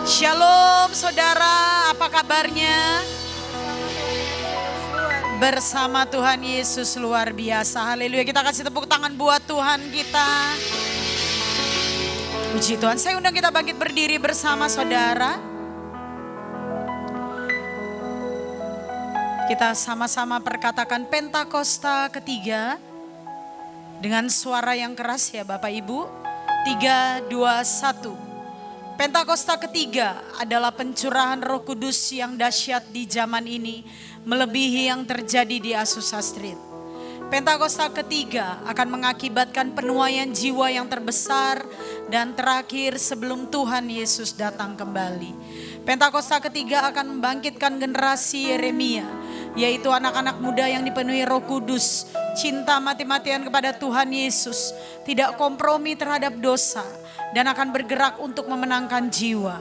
Shalom saudara, apa kabarnya? Bersama Tuhan Yesus luar biasa. Haleluya, kita kasih tepuk tangan buat Tuhan kita. Puji Tuhan, saya undang kita bangkit berdiri bersama saudara. Kita sama-sama perkatakan Pentakosta ketiga dengan suara yang keras ya Bapak Ibu. 3, 2, 1. Pentakosta ketiga adalah pencurahan Roh Kudus yang dahsyat di zaman ini, melebihi yang terjadi di Azusa Street. Pentakosta ketiga akan mengakibatkan penuaian jiwa yang terbesar dan terakhir sebelum Tuhan Yesus datang kembali. Pentakosta ketiga akan membangkitkan generasi Yeremia, yaitu anak-anak muda yang dipenuhi Roh Kudus, cinta mati-matian kepada Tuhan Yesus, tidak kompromi terhadap dosa, dan akan bergerak untuk memenangkan jiwa.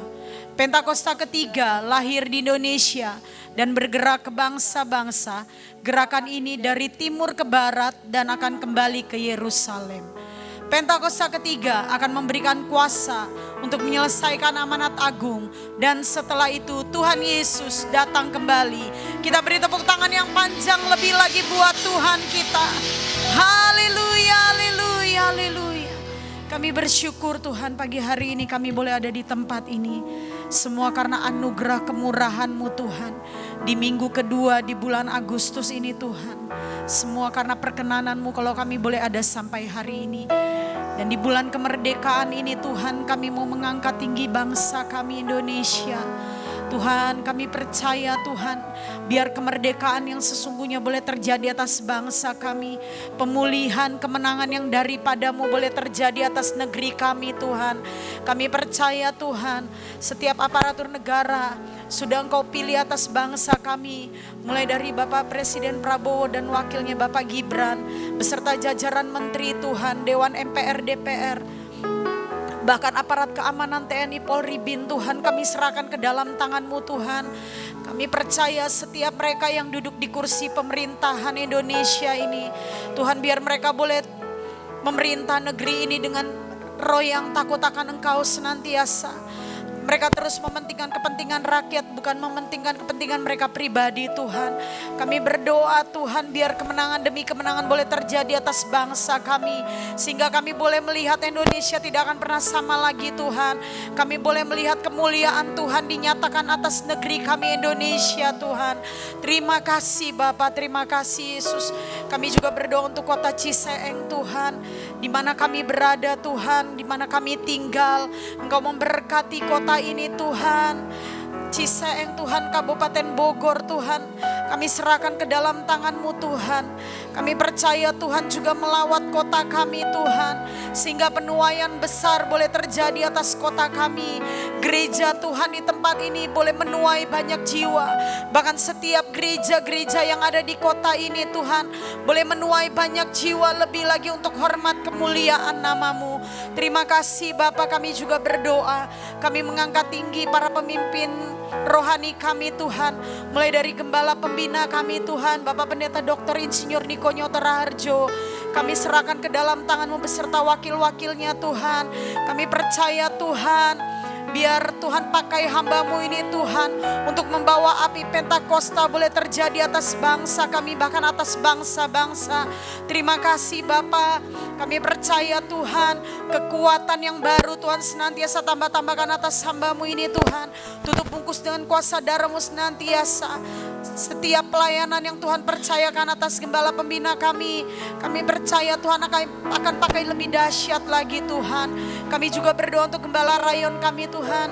Pentakosta ketiga lahir di Indonesia dan bergerak ke bangsa-bangsa. Gerakan ini dari timur ke barat dan akan kembali ke Yerusalem. Pentakosta ketiga akan memberikan kuasa untuk menyelesaikan amanat agung, dan setelah itu Tuhan Yesus datang kembali. Kita beri tepuk tangan yang panjang lebih lagi buat Tuhan kita. Haleluya, haleluya, haleluya. Kami bersyukur Tuhan, pagi hari ini kami boleh ada di tempat ini. Semua karena anugerah kemurahan-Mu Tuhan. Di minggu kedua di bulan Agustus ini Tuhan. Semua karena perkenanan-Mu kalau kami boleh ada sampai hari ini. Dan di bulan kemerdekaan ini Tuhan, kami mau mengangkat tinggi bangsa kami Indonesia. Tuhan, kami percaya Tuhan, biar kemerdekaan yang sesungguhnya boleh terjadi atas bangsa kami. Pemulihan, kemenangan yang daripada-Mu boleh terjadi atas negeri kami Tuhan. Kami percaya Tuhan, setiap aparatur negara sudah Engkau pilih atas bangsa kami. Mulai dari Bapak Presiden Prabowo dan wakilnya Bapak Gibran, beserta jajaran menteri Tuhan, Dewan MPR, DPR, bahkan aparat keamanan TNI, Polri, BIN Tuhan, kami serahkan ke dalam tangan-Mu Tuhan. Kami percaya setiap mereka yang duduk di kursi pemerintahan Indonesia ini, Tuhan, biar mereka boleh memerintah negeri ini dengan roh yang takut akan Engkau senantiasa. Mereka terus mementingkan kepentingan rakyat, bukan mementingkan kepentingan mereka pribadi Tuhan. Kami berdoa Tuhan, biar kemenangan demi kemenangan boleh terjadi atas bangsa kami. Sehingga kami boleh melihat Indonesia tidak akan pernah sama lagi Tuhan. Kami boleh melihat kemuliaan Tuhan dinyatakan atas negeri kami Indonesia Tuhan. Terima kasih Bapa, terima kasih Yesus. Kami juga berdoa untuk kota Ciseeng Tuhan. Di mana kami berada Tuhan, di mana kami tinggal. Engkau memberkati kota ini Tuhan. Ciseeng Tuhan, Kabupaten Bogor Tuhan, kami serahkan ke dalam tangan-Mu Tuhan. Kami percaya Tuhan juga melawat kota kami Tuhan, sehingga penuaian besar boleh terjadi atas kota kami. Gereja Tuhan di tempat ini boleh menuai banyak jiwa. Bahkan setiap gereja-gereja yang ada di kota ini Tuhan, boleh menuai banyak jiwa lebih lagi untuk hormat kemuliaan nama-Mu. Terima kasih Bapa, kami juga berdoa. Kami mengangkat tinggi para pemimpin rohani kami Tuhan, mulai dari gembala pembina kami Tuhan, Bapak Pendeta Dr. Insinyur Niko Nyoto Raharjo. Kami serahkan ke dalam tangan-Mu beserta wakil-wakilnya Tuhan. Kami percaya Tuhan, biar Tuhan pakai hamba-Mu ini Tuhan, untuk membawa api Pentakosta boleh terjadi atas bangsa kami, bahkan atas bangsa-bangsa. Terima kasih Bapa. Kami percaya Tuhan, kekuatan yang baru Tuhan senantiasa tambah-tambahkan atas hamba-Mu ini Tuhan. Tutup bungkus dengan kuasa darah-Mu senantiasa. Setiap pelayanan yang Tuhan percayakan atas gembala pembina kami percaya Tuhan akan pakai lebih dahsyat lagi Tuhan. Kami juga berdoa untuk gembala rayon kami Tuhan,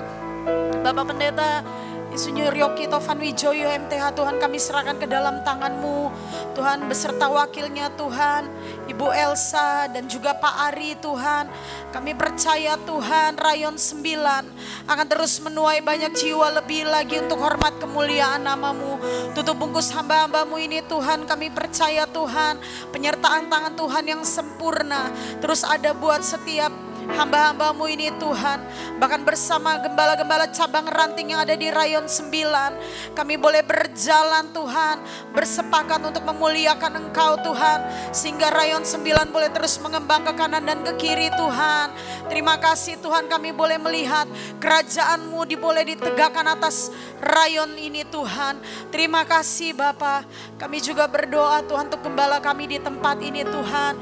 Bapak Pendeta Insinyur Yoki Tovan Wijoyo MTH Tuhan, kami serahkan ke dalam tangan-Mu Tuhan, beserta wakilnya Tuhan, Ibu Elsa dan juga Pak Ari Tuhan. Kami percaya Tuhan, rayon 9 akan terus menuai banyak jiwa lebih lagi untuk hormat kemuliaan nama-Mu. Tutup bungkus hamba-hamba-Mu ini Tuhan, kami percaya Tuhan, penyertaan tangan Tuhan yang sempurna terus ada buat setiap hamba-hambamu ini Tuhan, bahkan bersama gembala-gembala cabang ranting yang ada di Rayon 9, kami boleh berjalan Tuhan, bersepakat untuk memuliakan Engkau Tuhan, sehingga Rayon 9 boleh terus mengembang ke kanan dan ke kiri Tuhan. Terima kasih Tuhan, kami boleh melihat kerajaan-Mu boleh ditegakkan atas Rayon ini Tuhan. Terima kasih Bapa. Kami juga berdoa Tuhan untuk gembala kami di tempat ini Tuhan,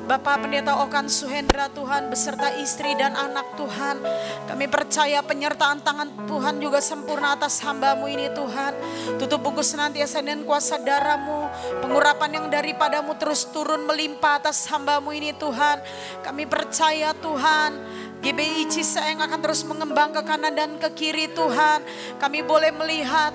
Bapak Pendeta Okan Suhendra Tuhan, beserta istri dan anak Tuhan. Kami percaya penyertaan tangan Tuhan juga sempurna atas hamba-Mu ini Tuhan. Tutup bungkus senantiasa dengan kuasa darah-Mu, pengurapan yang daripadamu terus turun melimpah atas hamba-Mu ini Tuhan. Kami percaya Tuhan, GBI Ciseeng akan terus mengembang ke kanan dan ke kiri Tuhan. Kami boleh melihat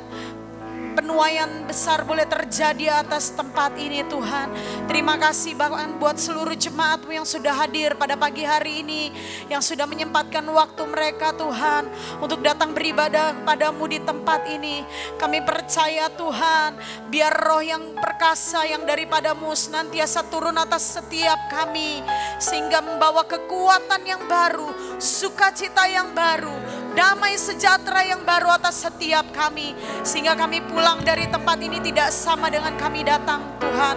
penuaian besar boleh terjadi atas tempat ini Tuhan. Terima kasih bahkan buat seluruh jemaat-Mu yang sudah hadir pada pagi hari ini, yang sudah menyempatkan waktu mereka Tuhan untuk datang beribadah padamu di tempat ini. Kami percaya Tuhan, biar roh yang perkasa yang daripadamu senantiasa turun atas setiap kami, sehingga membawa kekuatan yang baru, sukacita yang baru, damai sejahtera yang baru atas setiap kami, sehingga kami pulang dari tempat ini tidak sama dengan kami datang Tuhan.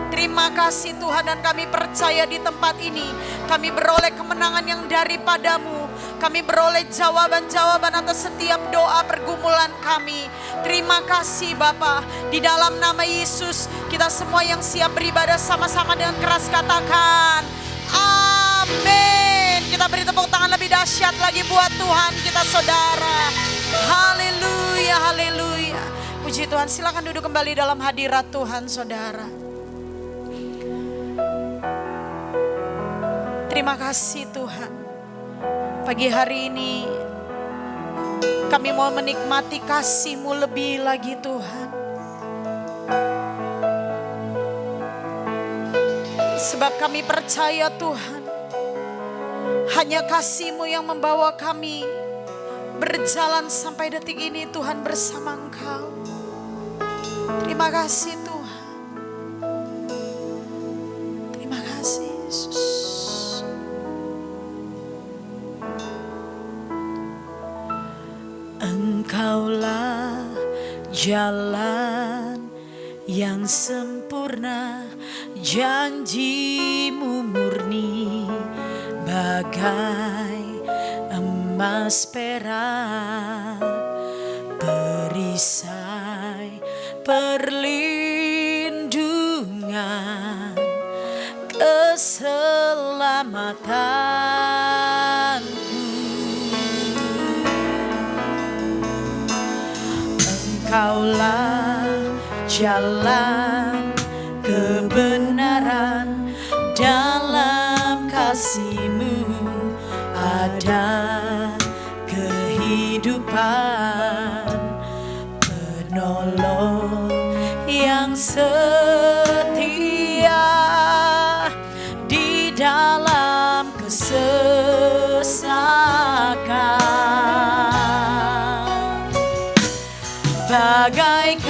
Terima kasih Tuhan, dan kami percaya di tempat ini kami beroleh kemenangan yang daripadamu. Kami beroleh jawaban-jawaban atas setiap doa pergumulan kami. Terima kasih Bapa. Di dalam nama Yesus, kita semua yang siap beribadah sama-sama dengan keras katakan amin. Kita beri tepuk tangan lebih dahsyat lagi buat Tuhan kita saudara. Haleluya, haleluya. Puji Tuhan, silakan duduk kembali dalam hadirat Tuhan saudara. Terima kasih Tuhan. Pagi hari ini kami mau menikmati kasih-Mu lebih lagi Tuhan. Sebab kami percaya Tuhan, hanya kasih-Mu yang membawa kami berjalan sampai detik ini Tuhan bersama Engkau. Terima kasih Tuhan. Terima kasih Yesus. Engkaulah jalan yang sempurna, janji-Mu murni bagai emas perak, perisai perlindungan, keselamatanku. Engkaulah jalan kebenaran, dalam kasih-Mu ada kehidupan, penolong yang setia di dalam kesesakan. Bagaikan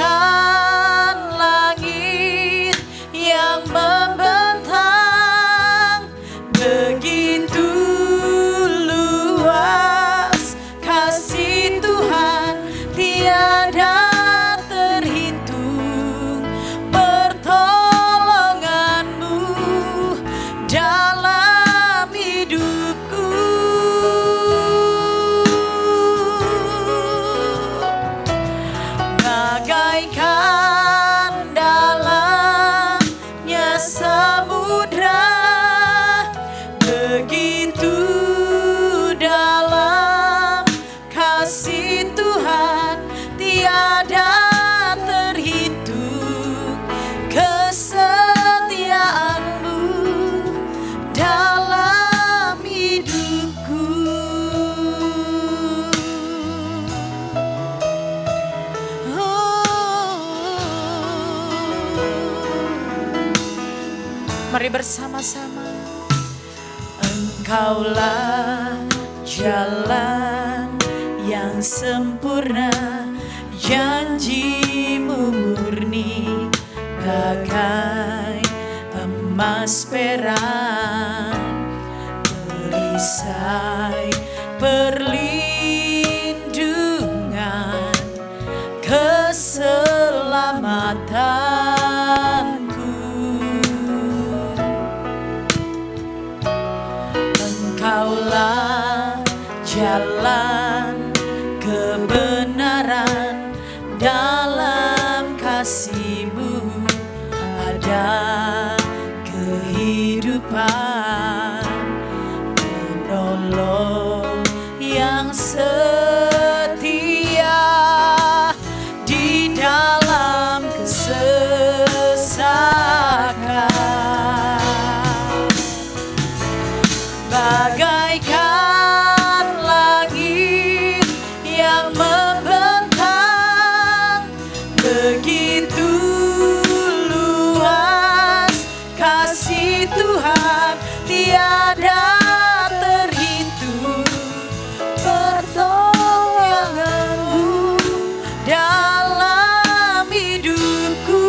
langit yang membentang, begitu luas kasih Tuhan, tiada terhitung pertolongan-Mu dalam hidupku. Bagaikan dalamnya samudra, begitu dalam kasih Tuhan, tiada terhitung kesetiaan-Mu dalam hidupku. Mari bersama-sama. Engkaulah jalan yang sempurna, janji-Mu murni bagai emas perak, perisai perlindungan, keselamatanku. Engkaulah jalan kebenaran, dalam kasih-Mu ada kehidupan. Penolong yang setia di dalam kesesakan, bagaikan langit yang membentang, begitu luas kasih Tuhan, tiada terhitung pertolongan-Mu dalam hidupku.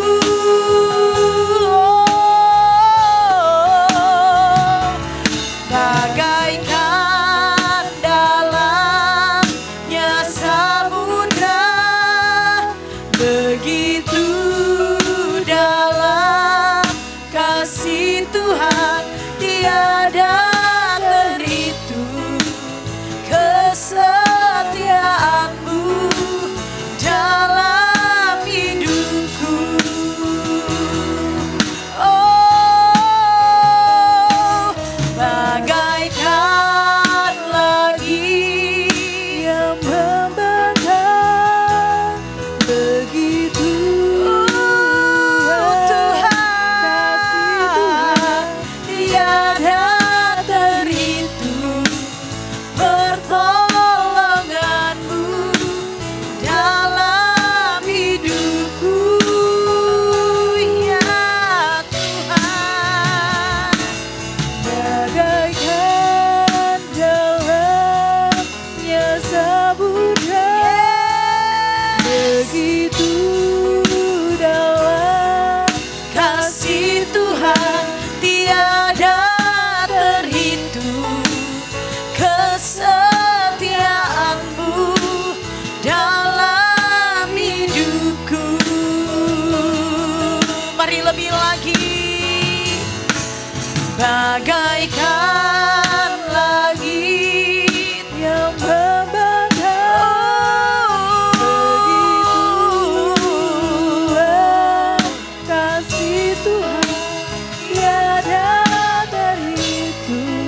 Bagaikan dalamnya samudra, begitu dalam kasih Tuhan, tiada terhitung kesetiaan-Mu dalam hidupku. Oh, bagaikan langit yang membentang, begitu Tuhan, tiada terhitung pertolongan-Mu dalam hidupku, ya Tuhan. Bagaikan dalamnya samudra, begitu dalam kasih Tuhan, tiada terhitung kesetiaan-Mu dalam hidupku. Mari lebih lagi. Bagaikan langit yang membentang, begitu kasih Tuhan, tiada terhitung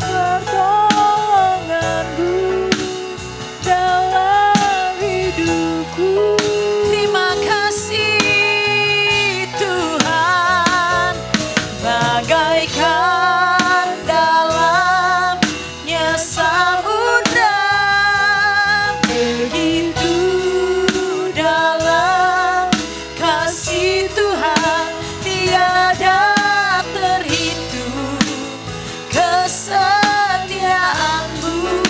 pertolongan-Mu dalam hidupku. Terima kasih Tuhan, bagaikan dalamnya samudra, begitu dalam kasih Tuhan, tiada terhitung kesetiaan-Mu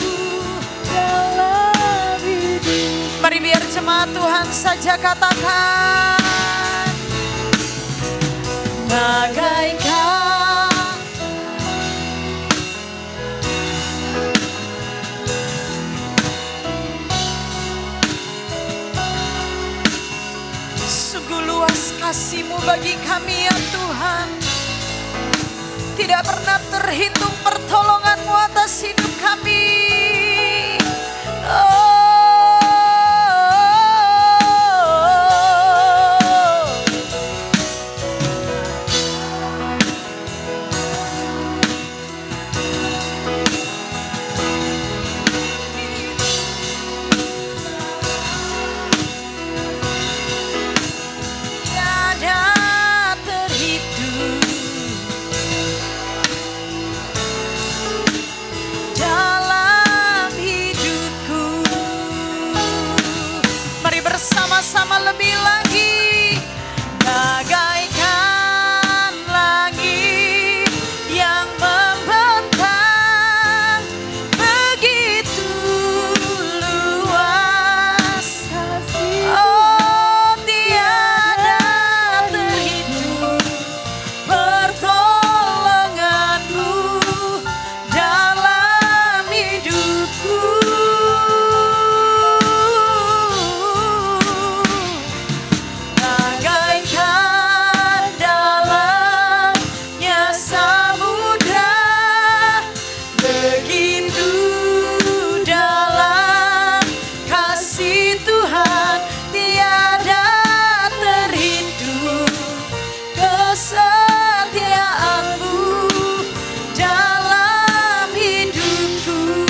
dalam hidup. Mari biar jemaat Tuhan saja katakan, bagaikan sungguh luas kasih-Mu bagi kami, ya Tuhan. Tidak pernah terhitung pertolongan-Mu atas hidup kami. Oh, tiada terhitung Bagaikan dalamnya samudra, begitu dalam kasih Tuhan tiada terhitung kesetiaanmu dalam hidupku.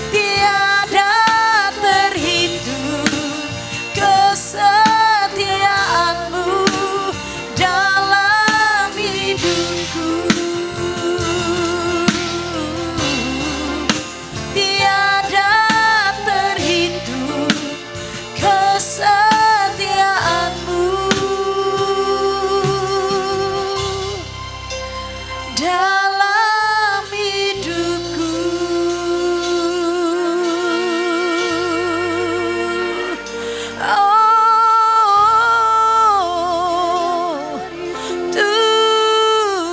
Tiada terhitung kesetiaanmu dalam hidupku. Tiada terhitung kesetiaanmu dalam hidupku. Oh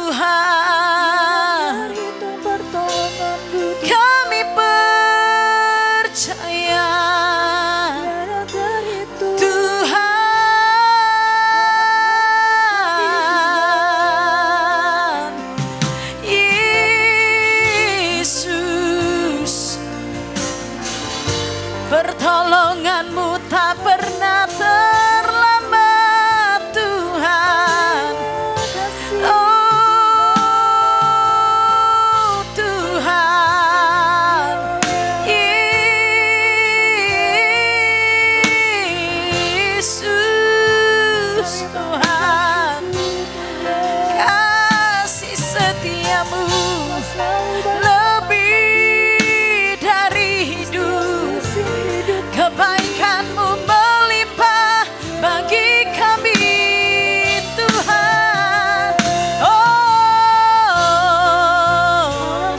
Tuhan, kami percaya Tuhan Yesus, pertolonganmu tak pernah terlambat Tuhan. Oh Tuhan Yesus, Tuhan kasih setiamu lebih dari hidup. Kebaikanmu melimpah bagi kami Tuhan. Oh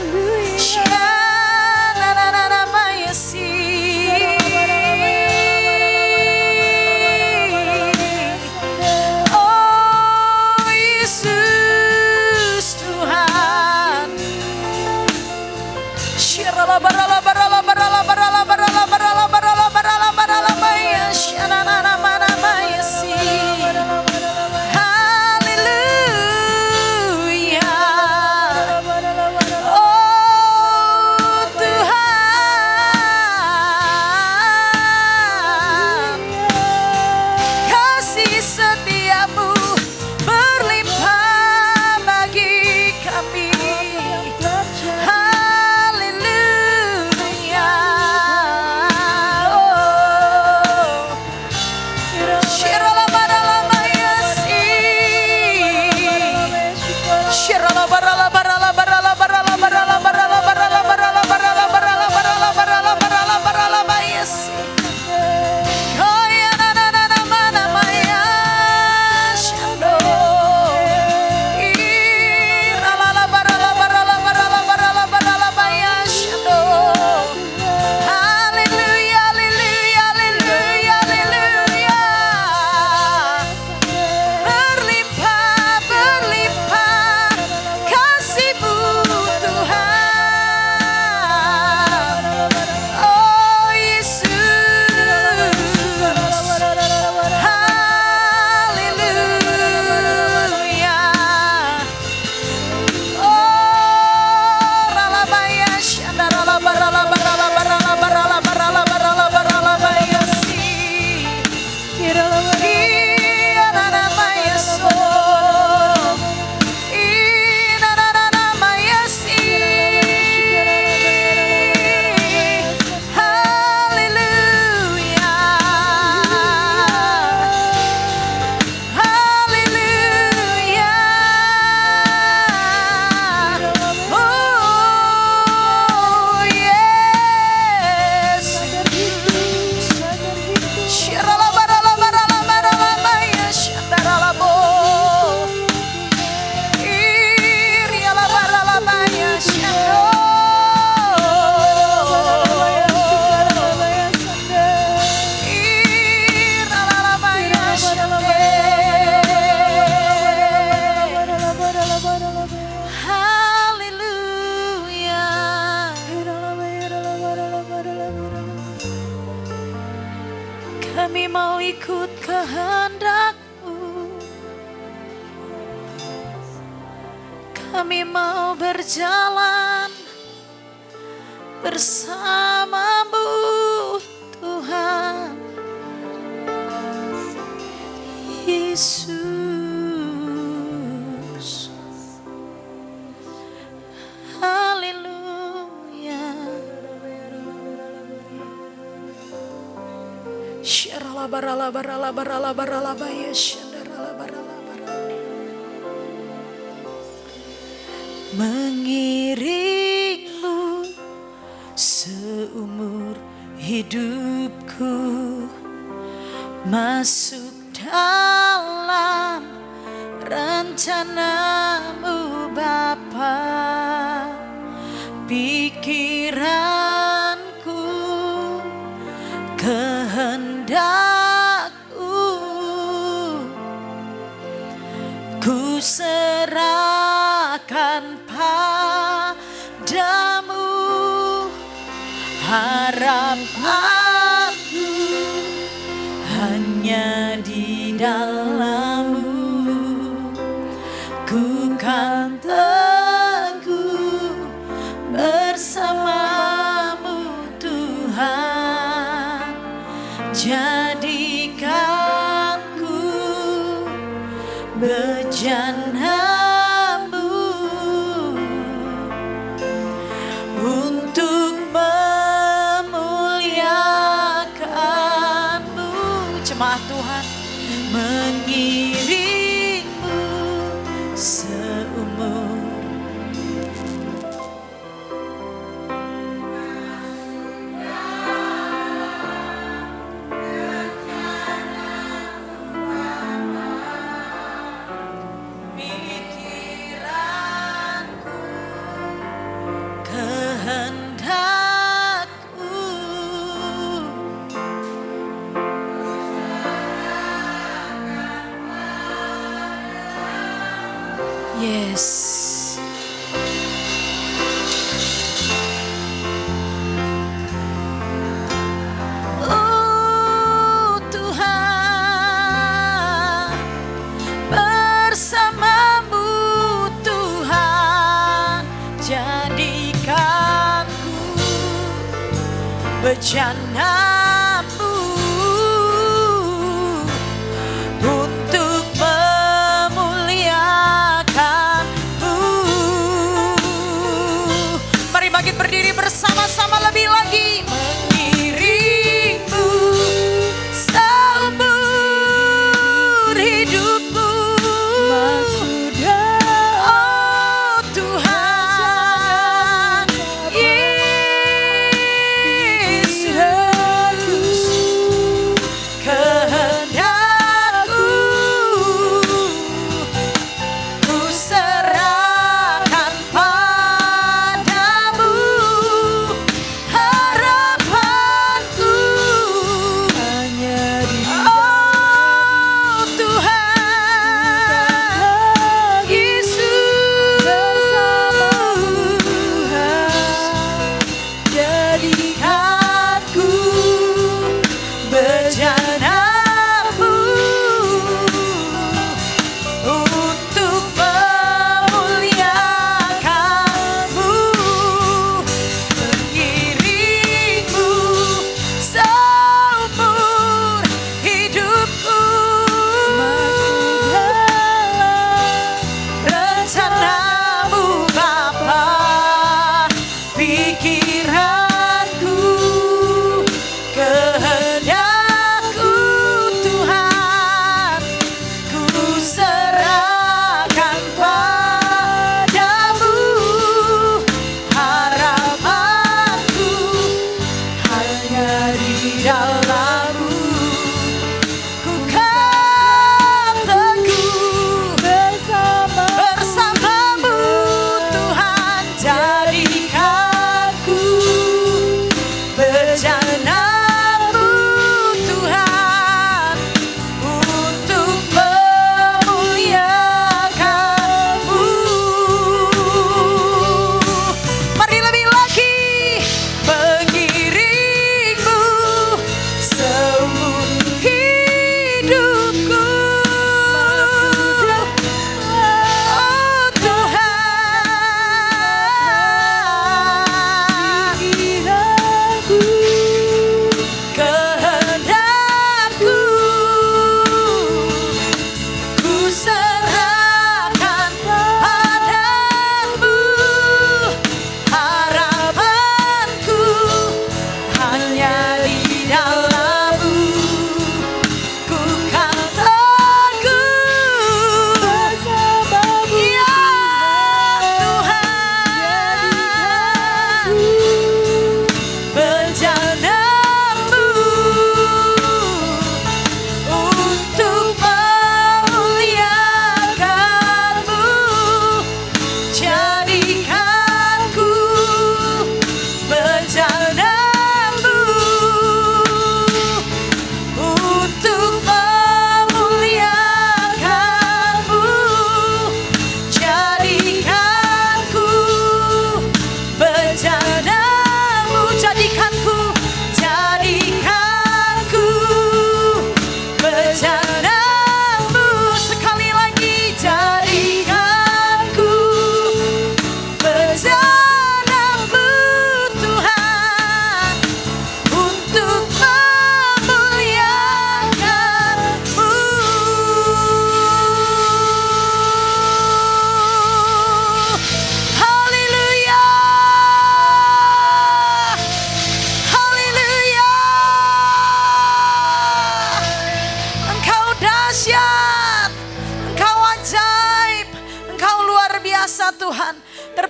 Shananana Mayasi. Oh Yesus Tuhan, mau ikut kehendak-Mu. Kami mau berjalan bersama-Mu Tuhan Yesus. Haleluya. Syarala barala barala barala barala baya syandarala barala barala. Mengiringmu seumur hidupku, masuk dalam rencana-Mu Bapa. Pikiranku, kehendak-Ku, ku serahkan padamu. Harapanku hanya di dalam-Mu. Ku kan teguh bersama-Mu Tuhan. Jadikanku bejana-Mu untuk memuliakan-Mu. Jemaat Tuhan, mengiringmu seumur. Pikiranku, kehendak-Ku, yes. Oh Tuhan, bersama-Mu Tuhan. Jadikanku bejana-Mu untuk memuliakan-Mu. Mari bangkit berdiri bersama-sama lebih lagi. Mengiringmu seumur hidupku, oh Tuhan Yesus.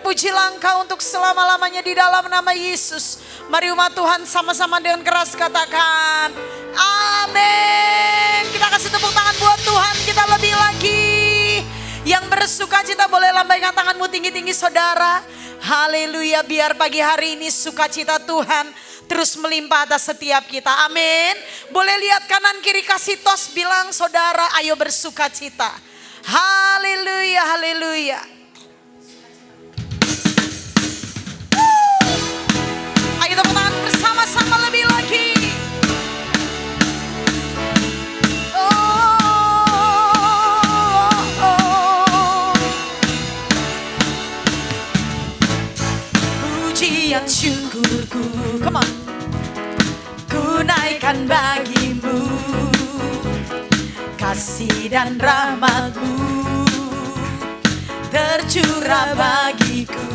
terpujilah Engkau untuk selama-lamanya di dalam nama Yesus. Mari umat Tuhan sama-sama dengan keras katakan amin. Kita kasih tepuk tangan buat Tuhan kita lebih lagi. Yang bersuka cita boleh lambaikan tanganmu tinggi-tinggi saudara. Haleluya, biar pagi hari ini sukacita Tuhan terus melimpah atas setiap kita. Amin. Boleh lihat kanan kiri, kasih tos, bilang saudara ayo bersukacita. Haleluya, haleluya. Ayo tepuk tangan bersama-sama lebih lagi. Pujian syukurku, come on, ku naikkan bagimu, kasih dan rahmatmu tercurah bagiku,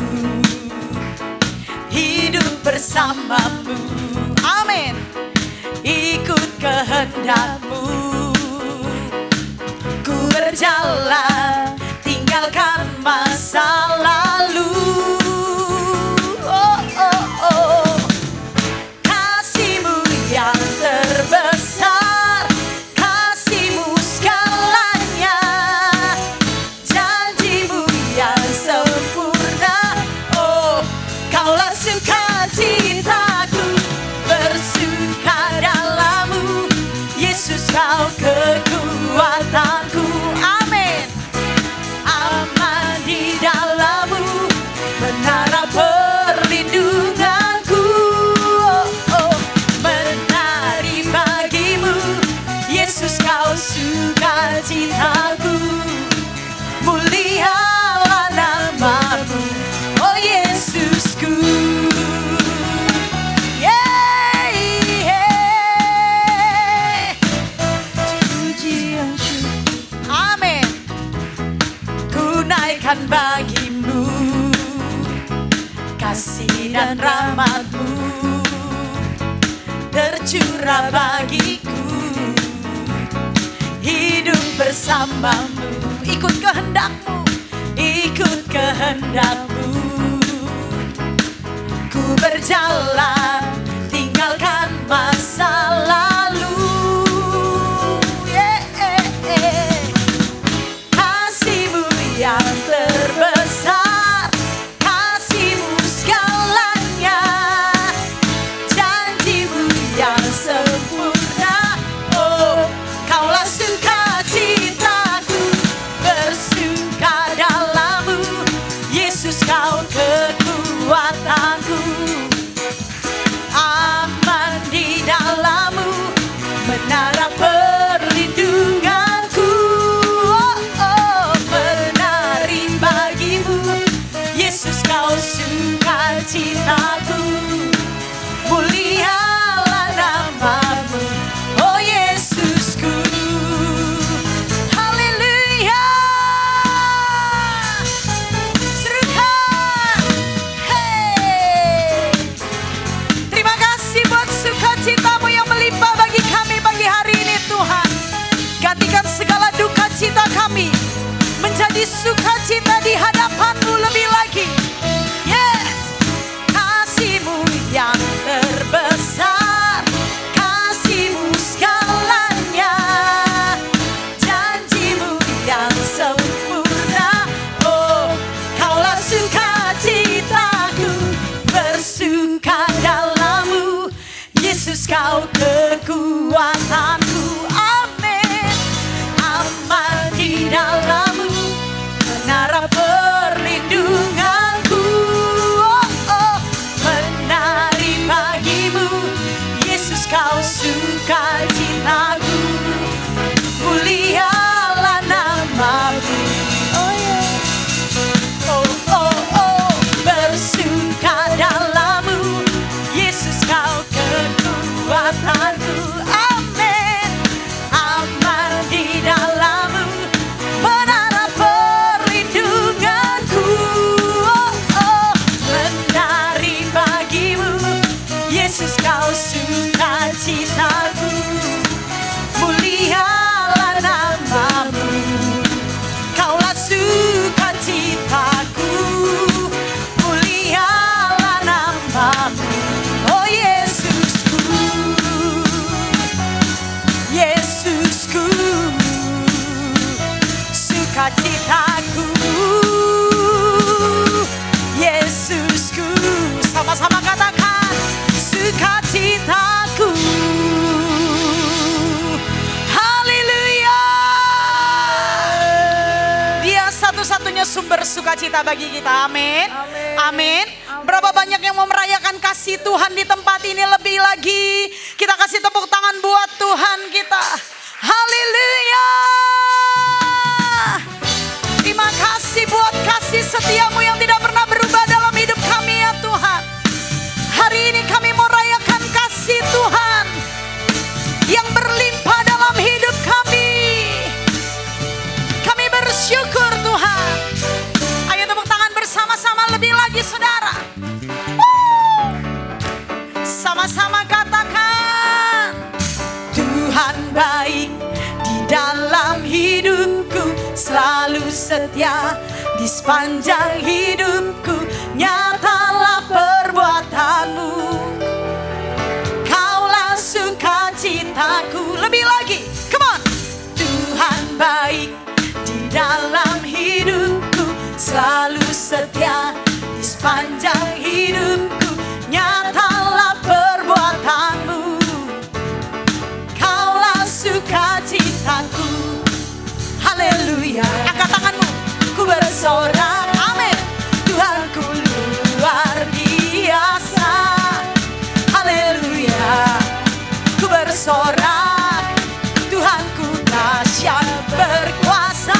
hidup bersamamu, amin, ikut kehendakmu, ku berjalan tinggalkan masa lalu. Kasihmu yang terbesar, kasihmu segalanya, janjimu yang sempurna. Oh, kaulah sukacitaku, bersuka dalammu, Yesus kau kekuatanku. Amin. Aman di dalammu, menara perlindunganku. Oh, menari bagimu, Yesus kau sukacitaku. Mulialah namamu, oh Yesusku. Yeah, yeah. Pujian syukur, amin, ku naikkan bagimu, kasih dan rahmatmu tercurah bagiku, hidup bersamamu, ikut kehendakmu, ikut kehendakmu, ku berjalan tinggalkan masa lalu. Kasihmu yang terbesar, kasihmu segalanya, janjimu yang sempurna. Oh, kaulah sukacitaku, bersuka dalammu, Yesus kau kekuatanku. Aman di dalammu, menara perlindunganku. Oh, oh, menari bagimu, Yesus kau sukacitaku. Mulialah namamu, oh Yesusku. Haleluya. Serukan. Hey. Terima kasih buat sukacitamu yang melimpah bagi kami pagi hari ini Tuhan. Gantikan segala duka cita kami menjadi sukacita di hadapan-Mu lebih lagi. Yes. Kasih-Mu yang terbesar, kasih-Mu segalanya, janji-Mu yang sempurna. Oh, kaulah sukacitaku, bersuka dalammu, Yesus kau kekuatanku. Amin. Aman di dalammu, menara perlindungan. sukacita bagi kita. Amin. Amin. Amin. Berapa banyak yang mau merayakan kasih Tuhan di tempat ini lebih lagi. Kita kasih tepuk tangan buat Tuhan kita. Haleluya. Terima kasih buat kasih setiamu yang tidak pernah berubah dalam hidup kami ya Tuhan. Hari ini kami mau rayakan kasih Tuhan yang berlimpah dalam hidup kami. Kami bersyukur Tuhan. Ayo tepuk tangan bersama-sama lebih lagi saudara. Sama-sama katakan, Tuhan baik di dalam hidupku, selalu setia di sepanjang hidupku. Nyatalah perbuatanmu, Kaulah sukacitaku. Lebih lagi, come on. Tuhan baik di dalam hidupku, selalu setia di sepanjang hidupku. Nyatalah perbuatanmu, Kaulah sukacitaku. Haleluya. Angkat tanganmu, ku bersorak, amin. Tuhanku luar biasa. Haleluya. Ku bersorak, Tuhanku dahsyat berkuasa.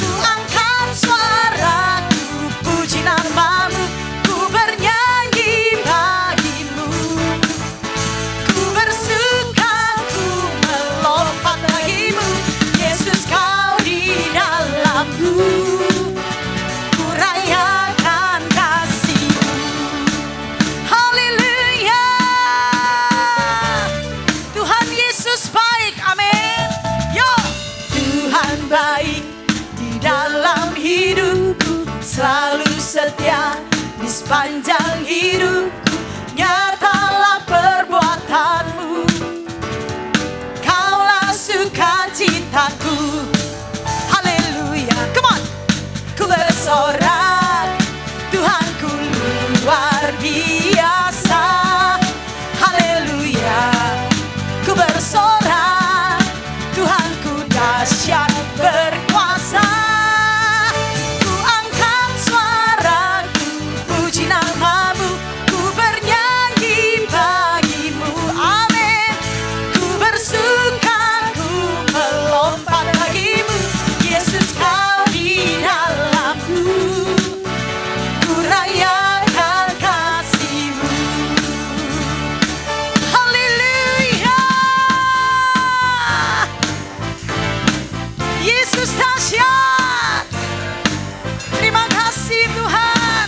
Ku angkat suaraku, puji namamu, ku bernyanyi bagimu. Ku bersuka, ku melompat bagimu. Yesus kau di dalamku, ku rayakan kasih-Mu. Haleluya. Tuhan Yesus baik, amin. Yo. Tuhan baik di dalam hidupku, selalu setia di sepanjang hidupku. Nyatalah perbuatanmu, Kaulah sukacitaku. Haleluya. Come on. Ku bersorak, Tuhanku luar biasa. Haleluya. Ku bersorak, Tuhanku dahsyat berkuasa. Ku angkat suaraku, puji namamu, ku bernyanyi bagimu. Amin. Ku bersuka, ku melompat bagimu. Yesus kau di dalamku, ku rayakan kasih-Mu. Haleluya. Yesus dahsyat. Terima kasih Tuhan.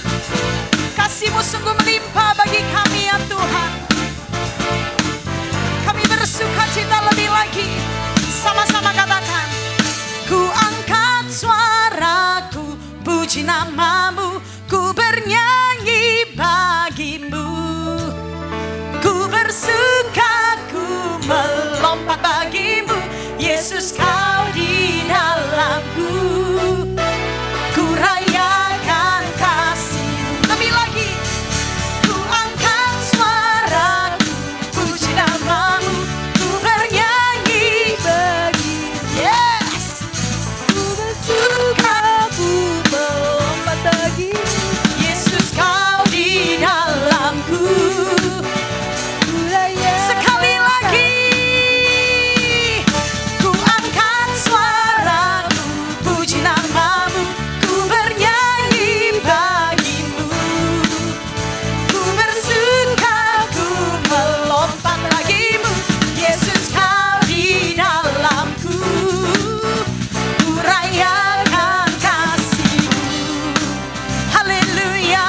Kasih-Mu sungguh melimpah bagi kami ya Tuhan. Kami bersukacita lebih lagi. Sama-sama katakan, ku angkat suaraku, puji namamu, ku bernyanyi bagimu. Ku bersuka, ku melompat bagimu. Yesus kau di dalamku, ku rayakan kasih-Mu. Lebih lagi, ku angkat suaraku, puji namamu, ku bernyanyi bagimu. Yes. Ku bersuka, ku melompat bagimu. Yesus kau di dalamku, ku rayakan. Sekali lagi, ku angkat suaraku, puji namamu, ku bernyanyi bagimu. Ku bersuka, ku melompat bagimu. Yesus kau di dalamku, ku rayakan kasih-Mu. Haleluya.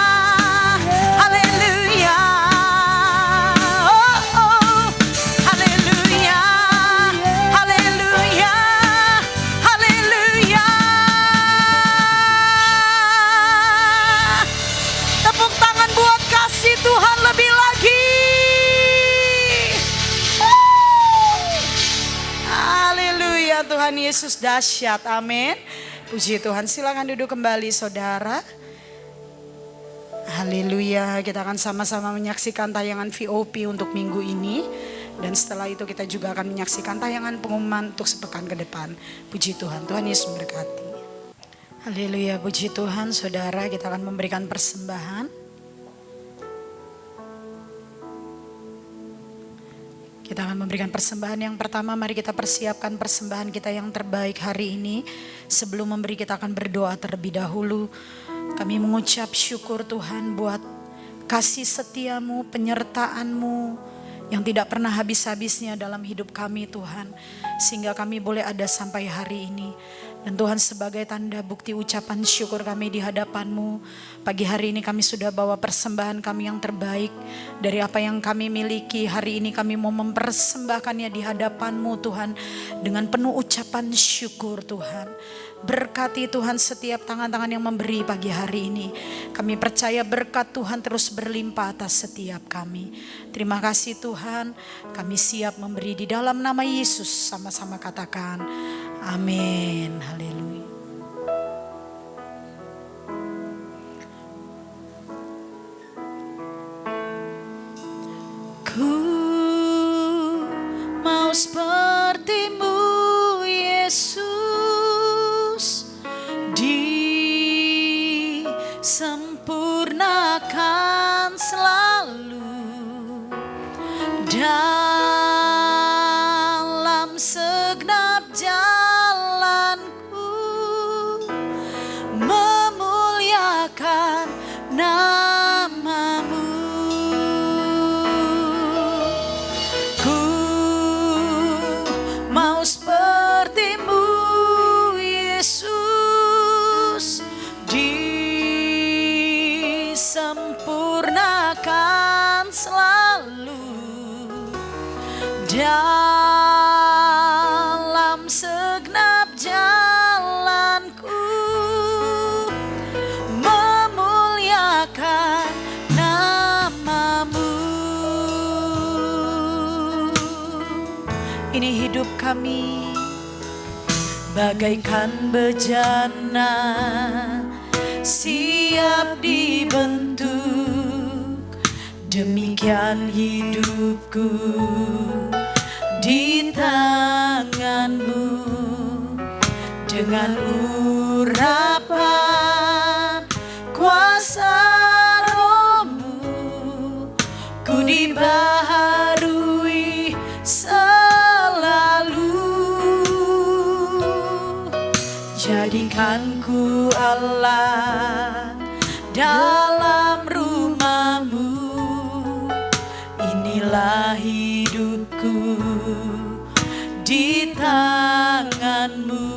Haleluya. Oh, oh. Haleluya. Haleluya. Haleluya. Tepuk tangan buat kasih Tuhan lebih lagi. Haleluya. Tuhan Yesus dahsyat. Amin. Puji Tuhan. Silakan duduk kembali saudara. Haleluya. Kita akan sama-sama menyaksikan tayangan VOP untuk minggu ini. Dan setelah itu kita juga akan menyaksikan tayangan pengumuman untuk sepekan ke depan. Puji Tuhan. Tuhan Yesus memberkati. Haleluya, puji Tuhan. Saudara, kita akan memberikan persembahan. Kita akan memberikan persembahan. Yang pertama, mari kita persiapkan persembahan kita yang terbaik hari ini. Sebelum memberi, kita akan berdoa terlebih dahulu. Kami mengucap syukur Tuhan buat kasih setiamu, penyertaan-Mu yang tidak pernah habis-habisnya dalam hidup kami Tuhan. Sehingga kami boleh ada sampai hari ini. Dan Tuhan, sebagai tanda bukti ucapan syukur kami di hadapan-Mu, pagi hari ini kami sudah bawa persembahan kami yang terbaik. Dari apa yang kami miliki hari ini, kami mau mempersembahkannya di hadapan-Mu Tuhan. Dengan penuh ucapan syukur Tuhan. Berkati Tuhan setiap tangan-tangan yang memberi pagi hari ini. Kami percaya berkat Tuhan terus berlimpah atas setiap kami. Terima kasih Tuhan, kami siap memberi di dalam nama Yesus. Sama-sama katakan amin. Haleluya. Ku mau seperti-Mu Yesus, disempurnakan selalu dalam segenap jalanku, memuliakan nama-Mu. Ku mau seperti-Mu Yesus, disempurnakan selalu dalam segenap jalanku, memuliakan nama-Mu. Ini hidup kami bagaikan bejana, siap dibentuk. Demikian hidupku di tangan-Mu, dengan urapan kuasa Roh-Mu, ku dibaharui selalu. Jadikan ku Allah dalam rumah-Mu, inilah hidupku di tangan-Mu.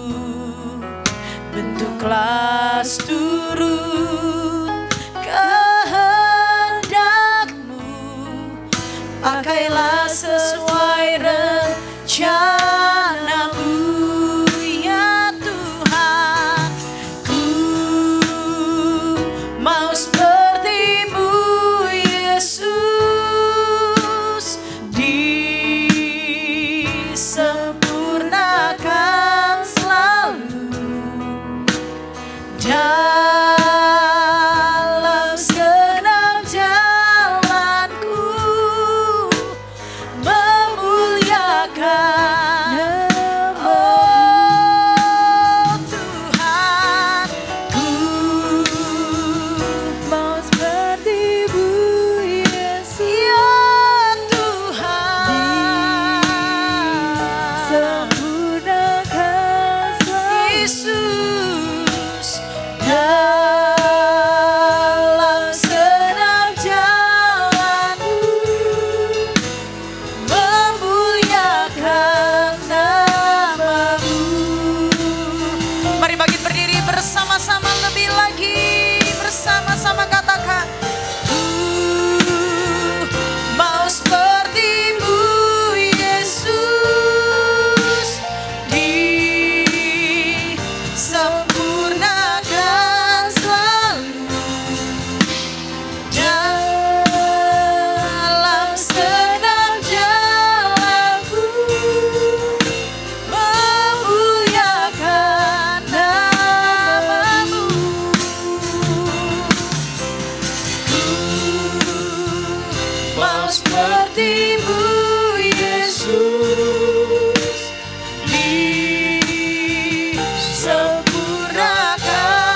Bentuklah turut kehendak-Mu, pakailah sesuai rencana-Mu. Ya Tuhan, ku mau seperti-Mu Yesus, disempurnakan selalu dalam segenap jalanku, memuliakan oh Tuhan. Ku mau seperti-Mu Yesus, ya Tuhan, sempurnakan Yesus dalam segenap jalanku, memuliakan nama-Mu. Mari bagi berdiri bersama-sama lebih lagi, bersama-sama katakan, ku mau seperti-Mu Yesus, disempurnakan selalu dalam segenap jalanku, memuliakan nama-Mu. Ku mau seperti-Mu Yesus, disempurnakan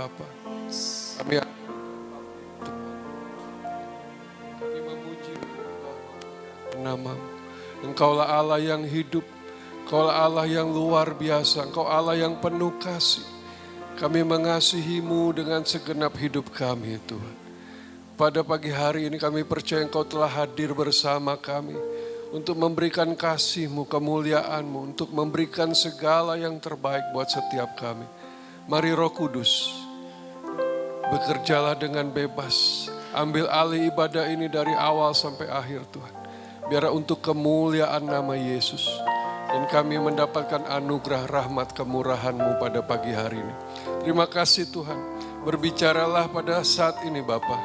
Bapa. Kami memuji nama-Mu. Engkaulah Allah yang hidup, Engkaulah Allah yang luar biasa, Engkau Allah yang penuh kasih. Kami mengasihi-Mu dengan segenap hidup kami, Tuhan. Pada pagi hari ini kami percaya Engkau telah hadir bersama kami untuk memberikan kasih-Mu, kemuliaan-Mu, untuk memberikan segala yang terbaik buat setiap kami. Mari Roh Kudus, bekerjalah dengan bebas. Ambil alih ibadah ini dari awal sampai akhir, Tuhan. Biar untuk kemuliaan nama Yesus. Dan kami mendapatkan anugerah rahmat kemurahan-Mu pada pagi hari ini. Terima kasih Tuhan. Berbicaralah pada saat ini Bapa.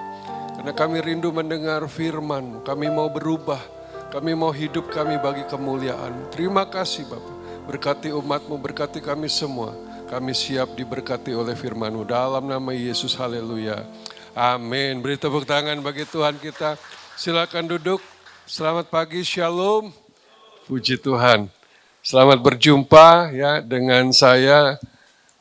Karena kami rindu mendengar firman-Mu. Kami mau berubah. Kami mau hidup kami bagi kemuliaan-Mu. Terima kasih Bapa. Berkati umat-Mu, berkati kami semua. Kami siap diberkati oleh firman-Mu. Dalam nama Yesus, haleluya. Amin. Beri tepuk tangan bagi Tuhan kita. Silakan duduk. Selamat pagi, shalom. Puji Tuhan. Selamat berjumpa ya dengan saya.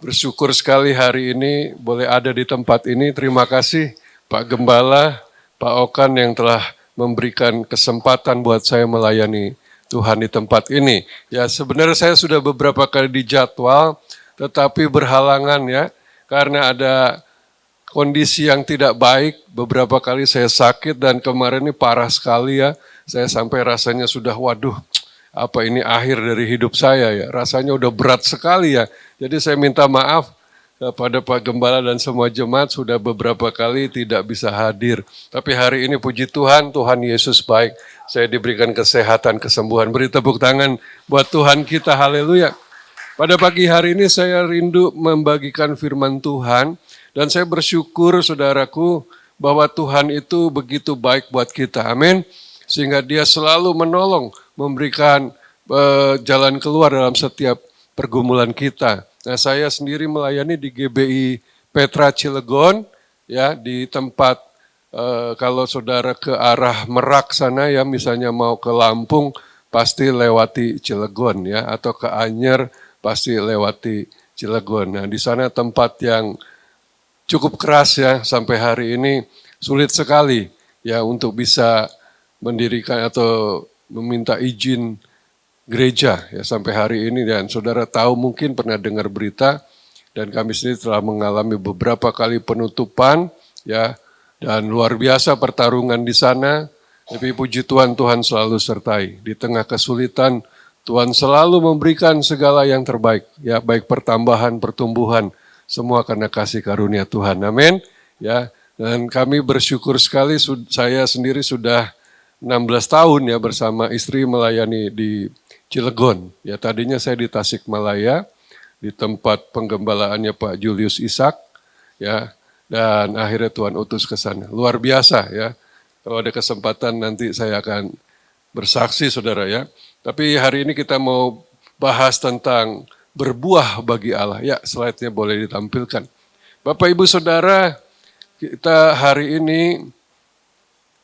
Bersyukur sekali hari ini boleh ada di tempat ini. Terima kasih Pak Gembala, Pak Okan yang telah memberikan kesempatan buat saya melayani Tuhan di tempat ini. Ya sebenarnya saya sudah beberapa kali dijadwal, tetapi berhalangan ya. Karena ada kondisi yang tidak baik, beberapa kali saya sakit dan kemarin ini parah sekali ya. Saya sampai rasanya sudah waduh, apa ini akhir dari hidup saya ya. Rasanya udah berat sekali ya. Jadi saya minta maaf kepada Pak Gembala dan semua jemaat sudah beberapa kali tidak bisa hadir. Tapi hari ini puji Tuhan, Tuhan Yesus baik. Saya diberikan kesehatan, kesembuhan. Beri tepuk tangan buat Tuhan kita, haleluya. Pada pagi hari ini saya rindu membagikan firman Tuhan. Dan saya bersyukur saudaraku bahwa Tuhan itu begitu baik buat kita, amin. Sehingga dia selalu menolong, memberikan jalan keluar dalam setiap pergumulan kita. Nah saya sendiri melayani di GBI Petra Cilegon, ya di tempat kalau saudara ke arah Merak sana ya, misalnya mau ke Lampung, pasti lewati Cilegon ya, atau ke Anyer pasti lewati Cilegon. Nah di sana tempat yang cukup keras ya, sampai hari ini sulit sekali ya untuk bisa mendirikan atau meminta izin gereja ya sampai hari ini. Dan saudara tahu mungkin pernah dengar berita dan kami sendiri telah mengalami beberapa kali penutupan ya, dan luar biasa pertarungan di sana. Tapi puji Tuhan, Tuhan selalu sertai di tengah kesulitan. Tuhan selalu memberikan segala yang terbaik ya, baik pertambahan, pertumbuhan, semua karena kasih karunia Tuhan, amin ya. Dan kami bersyukur sekali, saya sendiri sudah 16 tahun ya bersama istri melayani di Cilegon. Ya tadinya saya di Tasikmalaya di tempat penggembalaannya Pak Julius Ishak ya, dan akhirnya Tuhan utus ke sana. Luar biasa ya. Kalau ada kesempatan nanti saya akan bersaksi saudara ya. Tapi hari ini kita mau bahas tentang berbuah bagi Allah. Ya, slide-nya boleh ditampilkan. Bapak Ibu Saudara, kita hari ini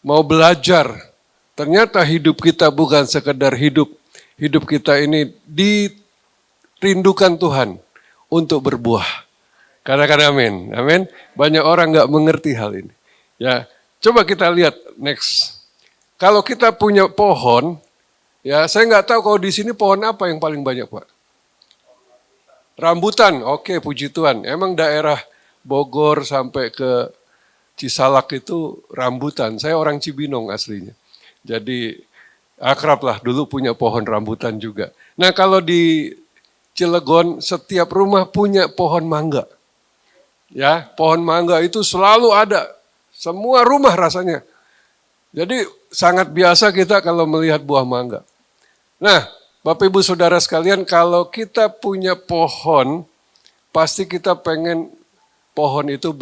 mau belajar. Ternyata hidup kita bukan sekedar hidup. Hidup kita ini dirindukan Tuhan untuk berbuah. Katakan amin. Amin. Banyak orang nggak mengerti hal ini. Ya, coba kita lihat next. Kalau kita punya pohon, ya saya nggak tahu kalau di sini pohon apa yang paling banyak Pak? Rambutan, oke puji Tuhan. Emang daerah Bogor sampai ke Cisalak itu rambutan. Saya orang Cibinong aslinya. Jadi akrab lah, dulu punya pohon rambutan juga. Nah kalau di Cilegon setiap rumah punya pohon mangga. Ya, pohon mangga itu selalu ada. Semua rumah rasanya. Jadi sangat biasa kita kalau melihat buah mangga. Nah, Bapak Ibu Saudara sekalian, kalau kita punya pohon, pasti kita pengen pohon itu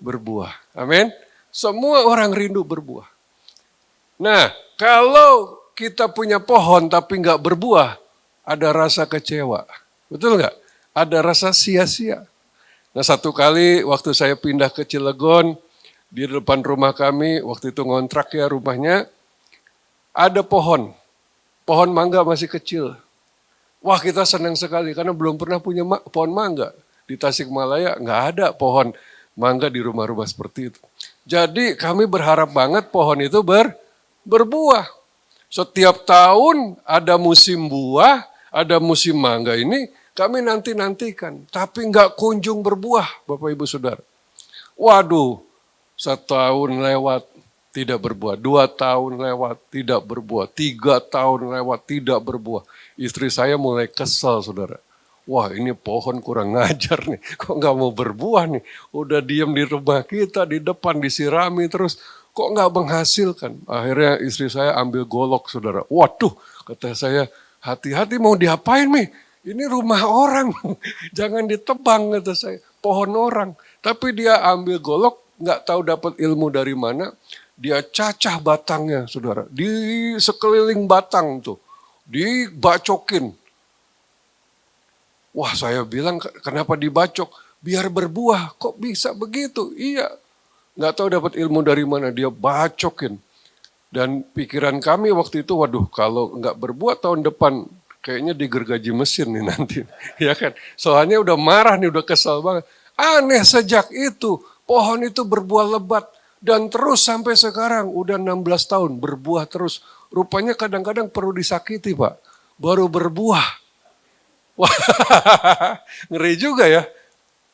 berbuah. Amin. Semua orang rindu berbuah. Nah, kalau kita punya pohon tapi nggak berbuah, ada rasa kecewa. Betul nggak? Ada rasa sia-sia. Nah, satu kali waktu saya pindah ke Cilegon, di depan rumah kami, waktu itu ngontrak ya rumahnya, ada pohon. Pohon mangga masih kecil. Wah kita senang sekali karena belum pernah punya pohon mangga. Di Tasikmalaya nggak ada pohon mangga di rumah-rumah seperti itu. Jadi kami berharap banget pohon itu berbuah. Setiap tahun ada musim buah, ada musim mangga ini kami nantikan. Tapi nggak kunjung berbuah Bapak Ibu Saudara. Waduh, 1 tahun lewat tidak berbuah, 2 tahun lewat tidak berbuah, 3 tahun lewat tidak berbuah. Istri saya mulai kesal saudara. Wah ini pohon kurang ngajar nih, kok nggak mau berbuah nih. Udah diem di rumah kita, di depan disirami terus, kok nggak menghasilkan. Akhirnya istri saya ambil golok saudara. Waduh, kata saya, hati-hati mau diapain nih? Ini rumah orang, jangan ditebang kata saya, pohon orang. Tapi dia ambil golok, nggak tahu dapat ilmu dari mana. Dia cacah batangnya saudara, di sekeliling batang tuh, dibacokin. Wah saya bilang kenapa dibacok? Biar berbuah, kok bisa begitu? Iya, nggak tahu dapat ilmu dari mana, dia bacokin. Dan pikiran kami waktu itu, waduh kalau nggak berbuah tahun depan, kayaknya digergaji mesin nih nanti. Ya kan, soalnya udah marah nih, udah kesal banget. Aneh sejak itu, pohon itu berbuah lebat. Dan terus sampai sekarang, udah 16 tahun berbuah terus. Rupanya kadang-kadang perlu disakiti Pak, baru berbuah. Wah, ngeri juga ya.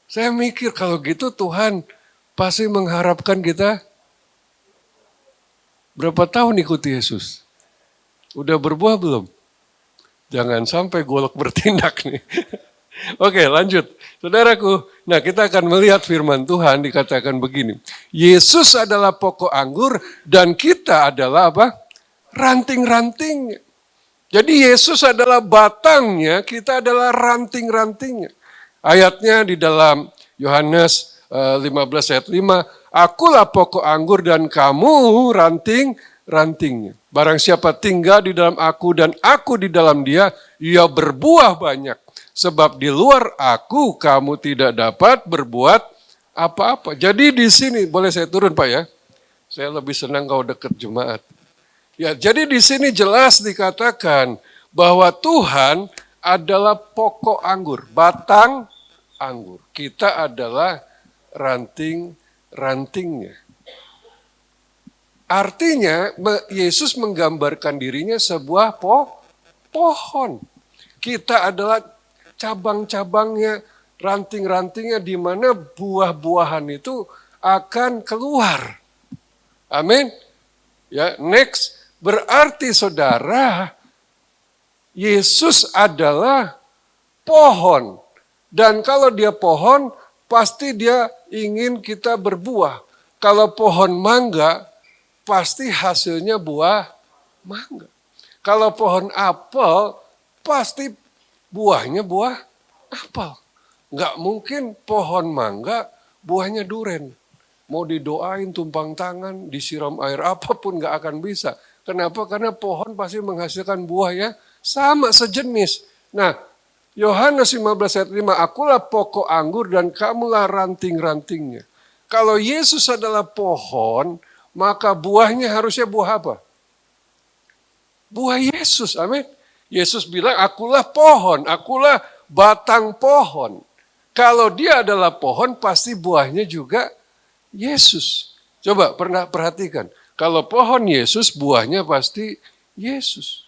Saya mikir kalau gitu Tuhan pasti mengharapkan kita berapa tahun ikuti Yesus. Udah berbuah belum? Jangan sampai golok bertindak nih. Oke lanjut. Saudaraku, nah kita akan melihat firman Tuhan dikatakan begini. Yesus adalah pokok anggur dan kita adalah apa? Ranting-rantingnya. Jadi Yesus adalah batangnya, kita adalah ranting-rantingnya. Ayatnya di dalam Yohanes 15 ayat 5, akulah pokok anggur dan kamu ranting-rantingnya. Barang siapa tinggal di dalam aku dan aku di dalam dia, ia berbuah banyak. Sebab di luar aku kamu tidak dapat berbuat apa-apa. Jadi di sini, boleh saya turun Pak ya? Saya lebih senang kalau dekat jemaat. Ya, jadi di sini jelas dikatakan bahwa Tuhan adalah pokok anggur, batang anggur. Kita adalah ranting-rantingnya. Artinya Yesus menggambarkan dirinya sebuah pohon. Kita adalah cabang-cabangnya, ranting-rantingnya di mana buah-buahan itu akan keluar. Amin. Ya, next. Berarti saudara, Yesus adalah pohon. Dan kalau dia pohon, pasti dia ingin kita berbuah. Kalau pohon mangga, pasti hasilnya buah mangga. Kalau pohon apel, pasti buahnya buah apel. Nggak mungkin pohon mangga, buahnya duren. Mau didoain tumpang tangan, disiram air apapun nggak akan bisa. Kenapa? Karena pohon pasti menghasilkan buah ya sama sejenis. Nah, Yohanes 15 ayat 5, akulah pokok anggur dan kamulah ranting-rantingnya. Kalau Yesus adalah pohon, maka buahnya harusnya buah apa? Buah Yesus, amin. Yesus bilang, akulah pohon, akulah batang pohon. Kalau dia adalah pohon, pasti buahnya juga Yesus. Coba pernah perhatikan. Kalau pohon Yesus, buahnya pasti Yesus.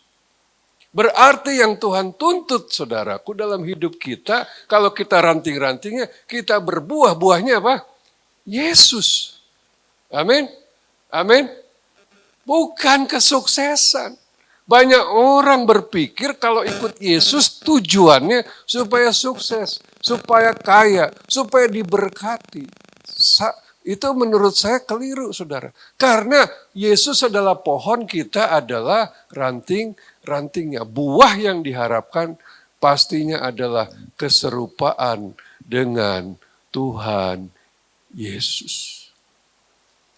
Berarti yang Tuhan tuntut saudaraku dalam hidup kita, kalau kita ranting-rantingnya, kita berbuah, buahnya apa? Yesus. Amin. Amin. Bukan kesuksesan. Banyak orang berpikir kalau ikut Yesus tujuannya supaya sukses, supaya kaya, supaya diberkati. Itu menurut saya keliru saudara. Karena Yesus adalah pohon, kita adalah rantingnya. Buah yang diharapkan pastinya adalah keserupaan dengan Tuhan Yesus.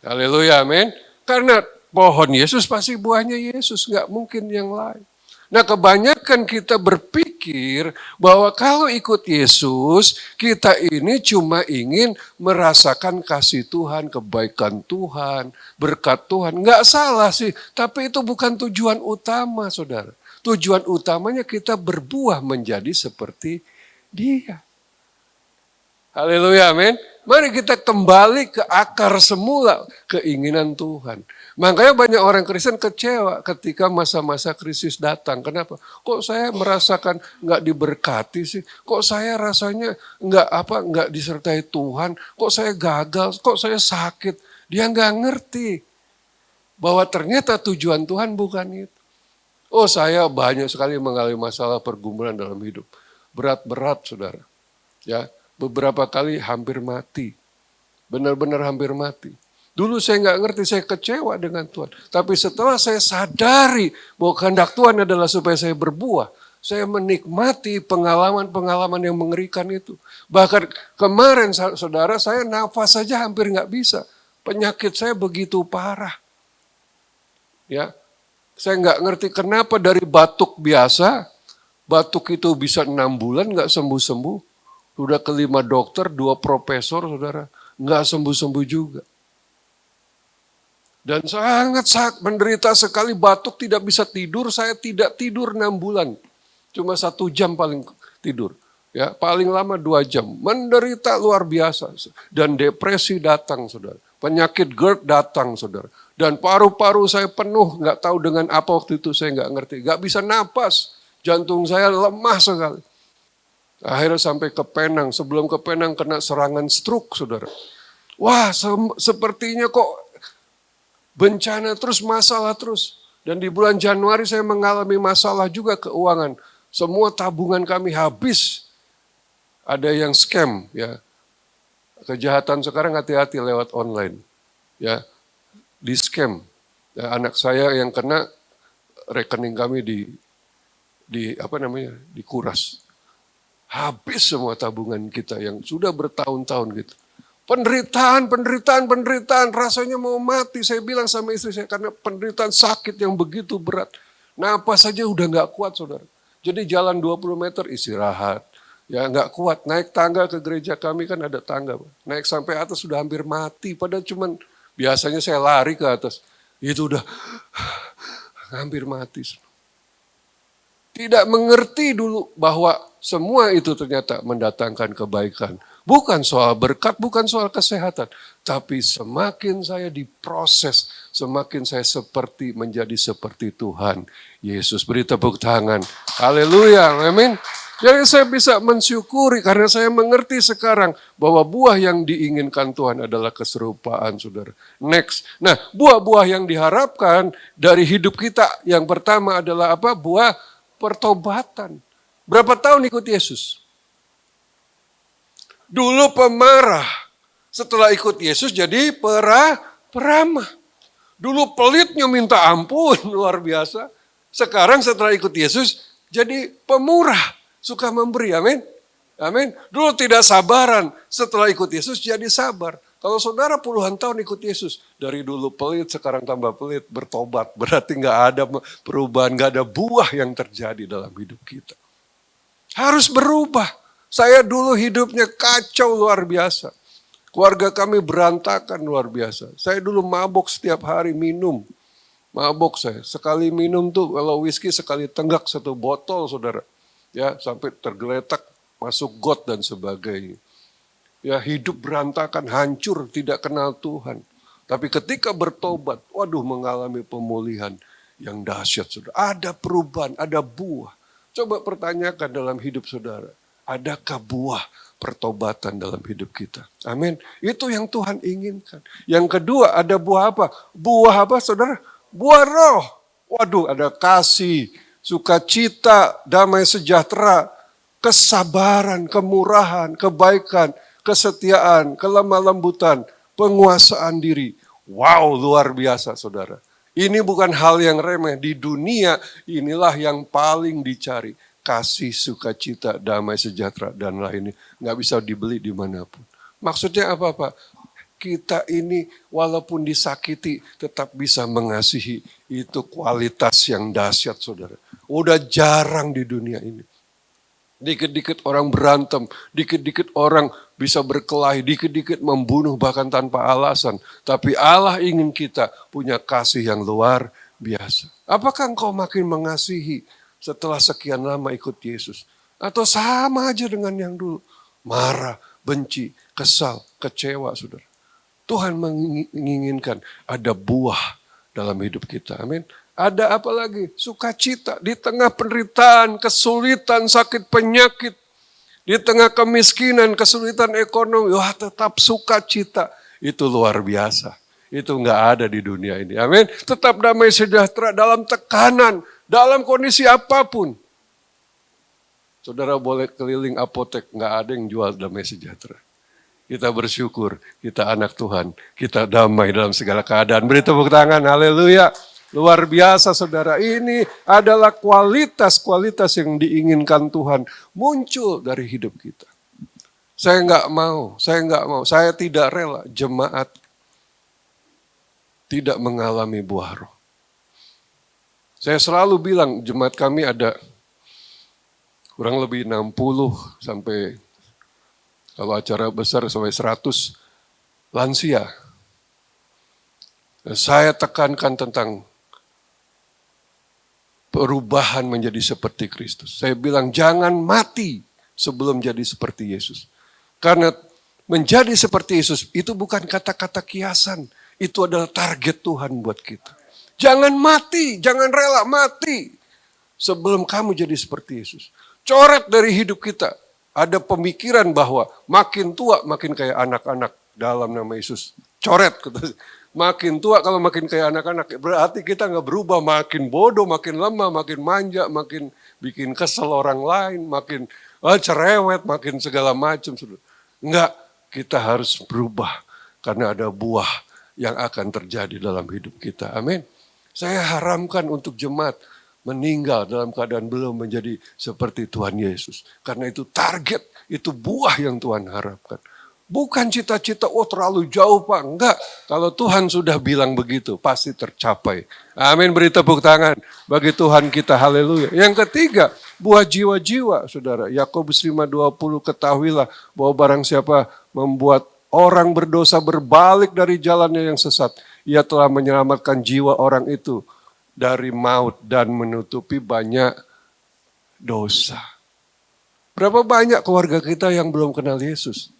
Haleluya, amin. Karena pohon Yesus pasti buahnya Yesus, nggak mungkin yang lain. Nah kebanyakan kita berpikir bahwa kalau ikut Yesus, kita ini cuma ingin merasakan kasih Tuhan, kebaikan Tuhan, berkat Tuhan. Nggak salah sih, tapi itu bukan tujuan utama saudara. Tujuan utamanya kita berbuah menjadi seperti Dia. Haleluya, amin. Mari kita kembali ke akar semula keinginan Tuhan. Makanya banyak orang Kristen kecewa ketika masa-masa krisis datang. Kenapa? Kok saya merasakan nggak diberkati sih? Kok saya rasanya nggak disertai Tuhan? Kok saya gagal? Kok saya sakit? Dia nggak ngerti bahwa ternyata tujuan Tuhan bukan itu. Oh, saya banyak sekali mengalami masalah pergumulan dalam hidup. Berat-berat, saudara. Ya, beberapa kali hampir mati. Benar-benar hampir mati. Dulu saya nggak ngerti, saya kecewa dengan Tuhan. Tapi setelah saya sadari bahwa kehendak Tuhan adalah supaya saya berbuah, saya menikmati pengalaman-pengalaman yang mengerikan itu. Bahkan kemarin saudara, saya nafas saja hampir nggak bisa. Penyakit saya begitu parah. Ya, saya nggak ngerti kenapa dari batuk biasa, batuk itu bisa 6 bulan nggak sembuh-sembuh. Sudah ke 5 dokter, 2 profesor, saudara, nggak sembuh-sembuh juga. Dan sangat menderita sekali, batuk, tidak bisa tidur, saya tidak tidur 6 bulan. Cuma 1 jam paling tidur. Ya, paling lama 2 jam. Menderita luar biasa. Dan depresi datang, saudara. Penyakit GERD datang, saudara. Dan paru-paru saya penuh, nggak tahu dengan apa waktu itu, saya nggak ngerti. Nggak bisa napas, jantung saya lemah sekali. Akhirnya sampai ke Penang, sebelum ke Penang kena serangan stroke, saudara. Wah, sepertinya kok bencana terus, masalah terus. Dan di bulan Januari saya mengalami masalah juga keuangan. Semua tabungan kami habis. Ada yang scam, ya. Kejahatan sekarang hati-hati lewat online. Ya, di scam. Ya, anak saya yang kena, rekening kami dikuras. Habis semua tabungan kita yang sudah bertahun-tahun gitu. Penderitaan, rasanya mau mati. Saya bilang sama istri saya, karena penderitaan sakit yang begitu berat. Napas saja udah gak kuat, saudara. Jadi jalan 20 meter istirahat. Ya gak kuat, naik tangga ke gereja kami kan ada tangga. Naik sampai atas sudah hampir mati. Padahal cuman biasanya saya lari ke atas. Itu udah hampir mati. Tidak mengerti dulu bahwa semua itu ternyata mendatangkan kebaikan. Bukan soal berkat, bukan soal kesehatan. Tapi semakin saya diproses, semakin saya menjadi seperti Tuhan Yesus. Beri tepuk tangan. Haleluya, amin. Jadi saya bisa mensyukuri karena saya mengerti sekarang bahwa buah yang diinginkan Tuhan adalah keserupaan, saudara. Next. Nah, buah-buah yang diharapkan dari hidup kita, yang pertama adalah apa? Buah pertobatan. Berapa tahun ikut Yesus? Dulu pemarah, setelah ikut Yesus jadi peramah. Dulu pelitnya minta ampun, luar biasa. Sekarang setelah ikut Yesus jadi pemurah. Suka memberi, amin. Amin. Dulu tidak sabaran, setelah ikut Yesus jadi sabar. Kalau saudara puluhan tahun ikut Yesus, dari dulu pelit, sekarang tambah pelit, bertobat. Berarti nggak ada perubahan, nggak ada buah yang terjadi dalam hidup kita. Harus berubah. Saya dulu hidupnya kacau luar biasa. Keluarga kami berantakan luar biasa. Saya dulu mabok setiap hari minum. Mabok saya. Sekali minum tuh, kalau whisky sekali tenggak 1 botol, saudara. Ya, sampai tergeletak, masuk got dan sebagainya. Ya, hidup berantakan, hancur, tidak kenal Tuhan. Tapi ketika bertobat, waduh, mengalami pemulihan yang dahsyat, saudara. Ada perubahan, ada buah. Coba pertanyakan dalam hidup saudara, adakah buah pertobatan dalam hidup kita? Amin. Itu yang Tuhan inginkan. Yang kedua, ada buah apa? Buah apa, saudara? Buah roh. Waduh, ada kasih, sukacita, damai sejahtera, kesabaran, kemurahan, kebaikan, kesetiaan, kelemah lembutan, penguasaan diri. Wow, luar biasa, saudara. Ini bukan hal yang remeh. Di dunia inilah yang paling dicari. Kasih, sukacita, damai sejahtera, dan lainnya. Nggak bisa dibeli dimanapun. Maksudnya apa, Pak? Kita ini walaupun disakiti tetap bisa mengasihi. Itu kualitas yang dahsyat, saudara. Udah jarang di dunia ini. Dikit-dikit orang berantem, dikit-dikit orang bisa berkelahi, dikit-dikit membunuh bahkan tanpa alasan. Tapi Allah ingin kita punya kasih yang luar biasa. Apakah engkau makin mengasihi setelah sekian lama ikut Yesus? Atau sama aja dengan yang dulu? Marah, benci, kesal, kecewa, saudara. Tuhan menginginkan ada buah dalam hidup kita. Amin. Ada apa lagi? Sukacita di tengah penderitaan, kesulitan, sakit penyakit. Di tengah kemiskinan, kesulitan ekonomi, wah tetap sukacita. Itu luar biasa. Itu nggak ada di dunia ini. Amin. Tetap damai sejahtera dalam tekanan, dalam kondisi apapun. Saudara boleh keliling apotek, nggak ada yang jual damai sejahtera. Kita bersyukur, kita anak Tuhan, kita damai dalam segala keadaan. Beri tepuk tangan, haleluya. Luar biasa saudara, ini adalah kualitas-kualitas yang diinginkan Tuhan muncul dari hidup kita. Saya nggak mau, saya tidak rela jemaat tidak mengalami buah roh. Saya selalu bilang jemaat kami ada kurang lebih 60 sampai kalau acara besar sampai 100 lansia. Saya tekankan tentang perubahan menjadi seperti Kristus. Saya bilang jangan mati sebelum jadi seperti Yesus. Karena menjadi seperti Yesus itu bukan kata-kata kiasan. Itu adalah target Tuhan buat kita. Jangan mati, jangan rela mati sebelum kamu jadi seperti Yesus. Coret dari hidup kita. Ada pemikiran bahwa makin tua makin kayak anak-anak dalam nama Yesus. Coret. Makin tua kalau makin kayak anak-anak. Berarti kita nggak berubah, makin bodoh, makin lemah, makin manja, makin bikin kesel orang lain, makin cerewet, makin segala macam. Enggak, kita harus berubah karena ada buah yang akan terjadi dalam hidup kita. Amin. Saya haramkan untuk jemaat meninggal dalam keadaan belum menjadi seperti Tuhan Yesus. Karena itu target, itu buah yang Tuhan harapkan. Bukan cita-cita, terlalu jauh Pak. Enggak, kalau Tuhan sudah bilang begitu, pasti tercapai. Amin, beri tepuk tangan bagi Tuhan kita, haleluya. Yang ketiga, buah jiwa-jiwa, saudara. Yakobus 5:20, ketahuilah bahwa barang siapa membuat orang berdosa berbalik dari jalannya yang sesat, ia telah menyelamatkan jiwa orang itu dari maut dan menutupi banyak dosa. Berapa banyak keluarga kita yang belum kenal Yesus?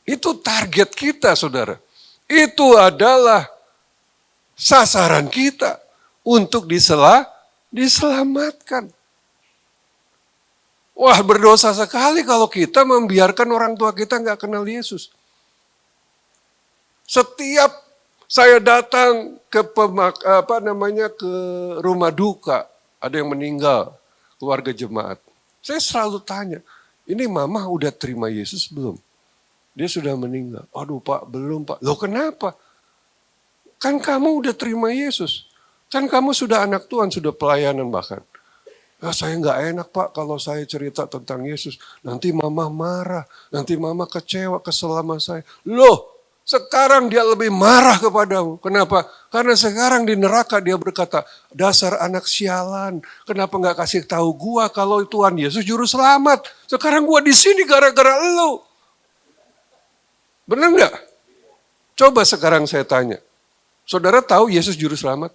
Itu target kita, saudara. Itu adalah sasaran kita untuk diselamatkan. Wah, berdosa sekali kalau kita membiarkan orang tua kita nggak kenal Yesus. Setiap saya datang ke ke rumah duka, ada yang meninggal, keluarga jemaat. Saya selalu tanya, ini mama udah terima Yesus belum? Dia sudah meninggal. Aduh Pak, belum Pak. Loh kenapa? Kan kamu udah terima Yesus. Kan kamu sudah anak Tuhan, sudah pelayanan bahkan. Saya nggak enak Pak kalau saya cerita tentang Yesus. Nanti mama marah, nanti mama kecewa, kesel sama saya. Loh, sekarang dia lebih marah kepadamu. Kenapa? Karena sekarang di neraka dia berkata, dasar anak sialan. Kenapa nggak kasih tahu gua kalau Tuhan Yesus juru selamat? Sekarang gua di sini gara-gara elu. Benar nggak? Coba sekarang saya tanya. Saudara tahu Yesus juru selamat?